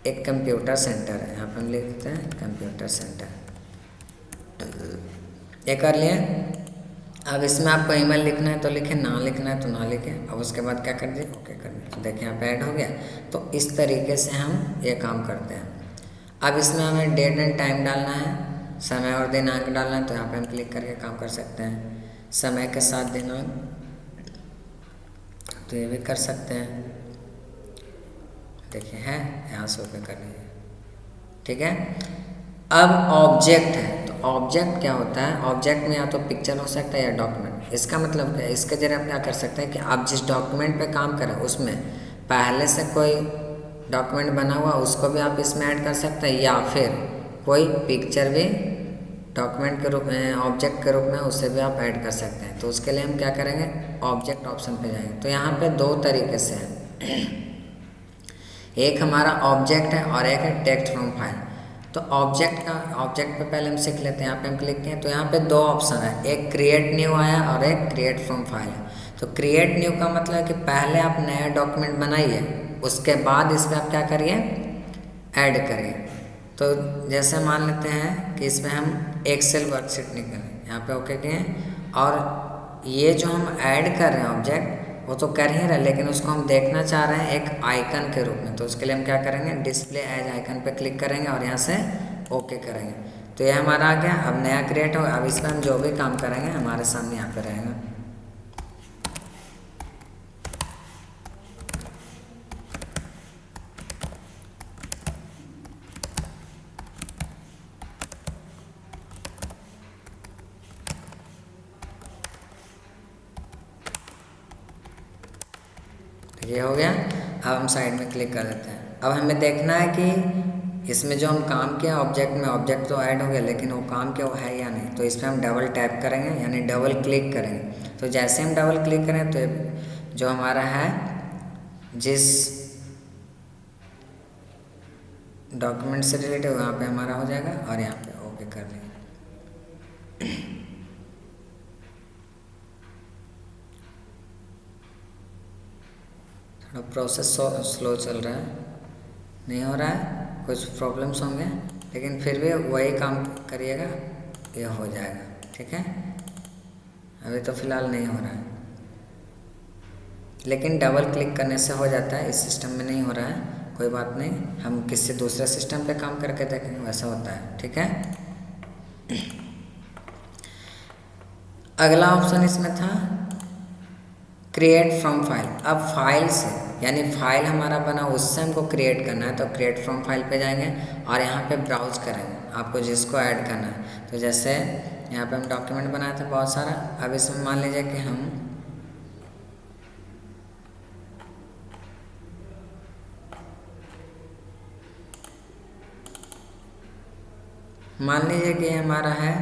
एक कंप्यूटर सेंटर है, यहाँ पे हम लिख देते हैं कंप्यूटर सेंटर, ये कर लिए। अब इसमें आपको ईमेल लिखना है तो लिखें, ना लिखना है तो ना लिखें। अब उसके बाद क्या कर दिए, ओके कर दिए। तो देखिए यहाँ पे ऐड हो गया। तो इस तरीके से हम ये काम करते हैं। अब इसमें हमें डेट एंड टाइम डालना है, समय और दिनांक डालना है, तो यहाँ पे हम क्लिक करके काम कर सकते हैं। समय के साथ दिनांक, तो ये भी कर सकते हैं। देखिए है, यहाँ से ओके कर लीजिए। ठीक है, अब ऑब्जेक्ट है। तो ऑब्जेक्ट क्या होता है, ऑब्जेक्ट में या तो पिक्चर हो सकता है या डॉक्यूमेंट। इसका मतलब क्या है, इसके जरिए आप क्या कर सकते हैं कि आप जिस डॉक्यूमेंट पे काम करें उसमें पहले से कोई डॉक्यूमेंट बना हुआ उसको भी आप इसमें ऐड कर सकते हैं, या फिर कोई पिक्चर भी डॉक्यूमेंट के रूप में, ऑब्जेक्ट के रूप में, उसे भी आप ऐड कर सकते हैं। तो उसके लिए हम क्या करेंगे, ऑब्जेक्ट ऑप्शन पे जाएंगे। तो यहाँ पे 2 तरीके से है, एक हमारा ऑब्जेक्ट है और एक है टेक्स्ट फ्रॉम फाइल। तो ऑब्जेक्ट पे पहले हम सीख लेते हैं। यहाँ पे हम क्लिक किए तो यहाँ पे दो ऑप्शन है, एक क्रिएट न्यू आया और एक क्रिएट फ्रॉम फाइल है। तो क्रिएट न्यू का मतलब है कि पहले आप नया डॉक्यूमेंट बनाइए, उसके बाद इसमें आप क्या करिए, ऐड करिए। तो जैसे मान लेते हैं कि इसमें हम एक्सेल वर्कशीट निकालें, यहाँ पे ओके किए, और ये जो हम ऐड कर रहे हैं ऑब्जेक्ट वो तो कर ही रहे, लेकिन उसको हम देखना चाह रहे हैं एक आइकन के रूप में। तो उसके लिए हम क्या करेंगे, डिस्प्ले एज आइकन पे क्लिक करेंगे और यहाँ से ओके करेंगे। तो ये हमारा आ गया। अब नया क्रिएट हो, अब इसमें हम जो भी काम करेंगे हमारे सामने यहाँ पे रहेगा। ये हो गया। अब हम साइड में क्लिक कर देते हैं। अब हमें देखना है कि इसमें जो हम काम किया ऑब्जेक्ट में, ऑब्जेक्ट तो ऐड हो गया लेकिन वो काम क्या है या नहीं। तो इसमें हम डबल टैप करेंगे, यानी डबल क्लिक करेंगे। तो जैसे हम डबल क्लिक करें तो जो हमारा है, जिस डॉक्यूमेंट से रिलेटेड वहाँ पे हमारा हो जाएगा और यहाँ पे ओके कर देंगे। थोड़ा प्रोसेस स्लो चल रहा है, नहीं हो रहा है, कुछ प्रॉब्लम्स होंगे, लेकिन फिर भी वही काम करिएगा, ये हो जाएगा। ठीक है, अभी तो फ़िलहाल नहीं हो रहा है, लेकिन डबल क्लिक करने से हो जाता है। इस सिस्टम में नहीं हो रहा है, कोई बात नहीं, हम किसी दूसरे सिस्टम पे काम करके देखेंगे, वैसा होता है। ठीक है, अगला ऑप्शन इसमें था क्रिएट फ्रॉम फाइल। अब फाइल से, यानी फाइल हमारा बना उससे हमको क्रिएट करना है। तो क्रिएट फ्रॉम फाइल पे जाएंगे और यहाँ पे ब्राउज करेंगे आपको जिसको ऐड करना है। तो जैसे यहाँ पे हम डॉक्यूमेंट बनाए थे बहुत सारा, अब इसमें मान लीजिए कि हम मान लीजिए कि हमारा है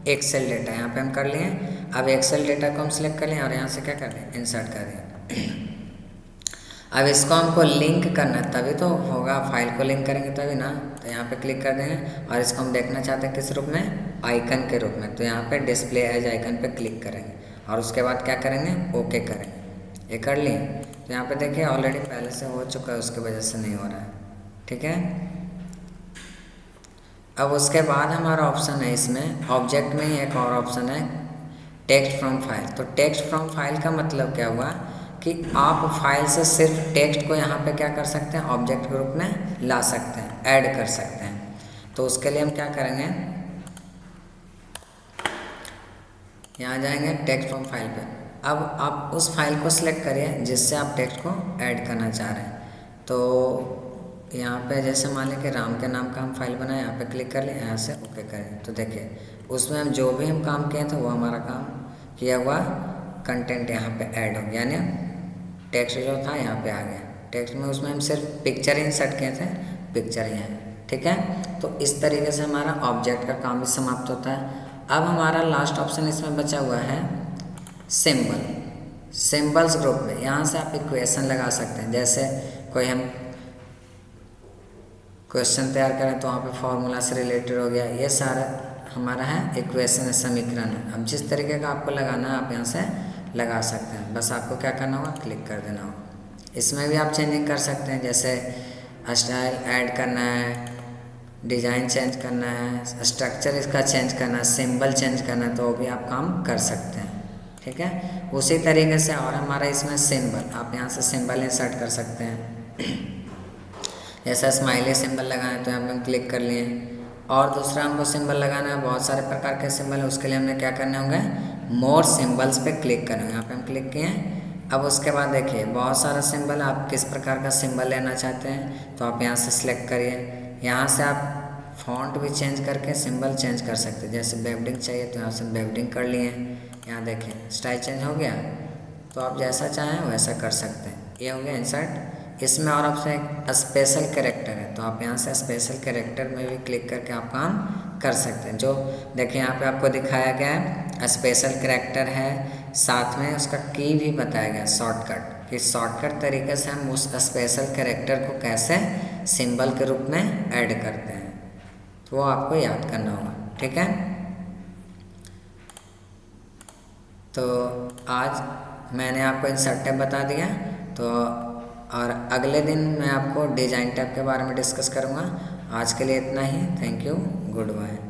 एक्सेल डेटा, यहाँ पे हम कर लिए। अब एक्सेल डेटा को हम सिलेक्ट कर लें और यहाँ से क्या कर दें, इंसर्ट कर दें। अब इसको हमको लिंक करना है, तभी तो होगा, फाइल को लिंक करेंगे तभी ना। तो यहाँ पे क्लिक कर देंगे और इसको हम देखना चाहते हैं किस रूप में, आइकन के रूप में। तो यहाँ पे डिस्प्ले एज आइकन पे क्लिक करेंगे और उसके बाद क्या करेंगे, ओके करेंगे। ये कर लिए। तो यहाँ पे देखिए ऑलरेडी पहले से हो चुका है, उसकी वजह से नहीं हो रहा है। ठीक है, अब उसके बाद हमारा ऑप्शन है इसमें, ऑब्जेक्ट में ही एक और ऑप्शन है टेक्स्ट फ्रॉम फाइल। तो टेक्स्ट फ्रॉम फाइल का मतलब क्या हुआ कि आप फाइल से सिर्फ टेक्स्ट को यहाँ पे क्या कर सकते हैं, ऑब्जेक्ट के रूप में ला सकते हैं, ऐड कर सकते हैं। तो उसके लिए हम क्या करेंगे, यहाँ जाएंगे टेक्स्ट फ्रॉम फाइल पे। अब आप उस फाइल को सिलेक्ट करिए जिससे आप टेक्स्ट को ऐड करना चाह रहे हैं। तो यहाँ पे जैसे मान लें कि राम के नाम का हम फाइल बनाए, यहाँ पे क्लिक कर लें, यहाँ से ओके करें। तो देखिए उसमें हम जो भी हम काम किए थे वो हमारा काम किया हुआ कंटेंट यहाँ पे ऐड हो गया, यानी टेक्स्ट जो था यहाँ पे आ गया। टेक्स्ट में उसमें हम सिर्फ पिक्चर इंसर्ट किए थे, पिक्चर ही है। ठीक है, तो इस तरीके से हमारा ऑब्जेक्ट का काम भी समाप्त होता है। अब हमारा लास्ट ऑप्शन इसमें बचा हुआ है सिंबल। सिंबल्स ग्रुप में यहाँ से आप इक्वेशन लगा सकते हैं। जैसे कोई हम क्वेश्चन तैयार करें तो वहाँ पे फॉर्मूला से रिलेटेड हो गया, ये सारा हमारा है इक्वेशन, समीकरण है। अब जिस तरीके का आपको लगाना है आप यहाँ से लगा सकते हैं, बस आपको क्या करना होगा, क्लिक कर देना होगा। इसमें भी आप चेंजिंग कर सकते हैं, जैसे स्टाइल ऐड करना है, डिज़ाइन चेंज करना है, स्ट्रक्चर इसका चेंज करना है, सिंबल चेंज करना है, तो वो भी आप काम कर सकते हैं। ठीक है, उसी तरीके से और हमारा इसमें सिंबल, आप यहाँ से सिंबल इंसर्ट कर सकते हैं। जैसा स्माइली सिंबल लगाना है तो यहाँ पे हम क्लिक कर लिए। और दूसरा हमको सिंबल लगाना है, बहुत सारे प्रकार के सिंबल है, उसके लिए हमें क्या करने होंगे, मोर सिंबल्स पे क्लिक करना है। यहाँ पे हम क्लिक किए। अब उसके बाद देखिए बहुत सारा सिंबल, आप किस प्रकार का सिंबल लेना चाहते हैं तो आप यहाँ से सिलेक्ट करिए। यहाँ से आप फॉन्ट भी चेंज करके सिंबल चेंज कर सकते हैं। जैसे बेवडिंग चाहिए तो यहाँ से बेवडिंग कर लिए। यहाँ देखिए स्टाइल चेंज हो गया, तो आप जैसा चाहें वैसा कर सकते हैं। ये हो गया इंसर्ट। इसमें और आपसे एक स्पेशल कैरेक्टर है, तो आप यहाँ से स्पेशल कैरेक्टर में भी क्लिक करके आप काम कर सकते हैं। जो देखिए यहाँ पे आपको दिखाया गया है स्पेशल कैरेक्टर है, साथ में उसका की भी बताया गया शॉर्टकट, कि शॉर्टकट तरीके से हम उस स्पेशल कैरेक्टर को कैसे सिंबल के रूप में ऐड करते हैं। तो वो आपको याद करना होगा, ठीक है। तो आज मैंने आपको इंसर्ट टैब बता दिया, तो और अगले दिन मैं आपको डिज़ाइन टैब के बारे में डिस्कस करूँगा। आज के लिए इतना ही। Thank you, good bye.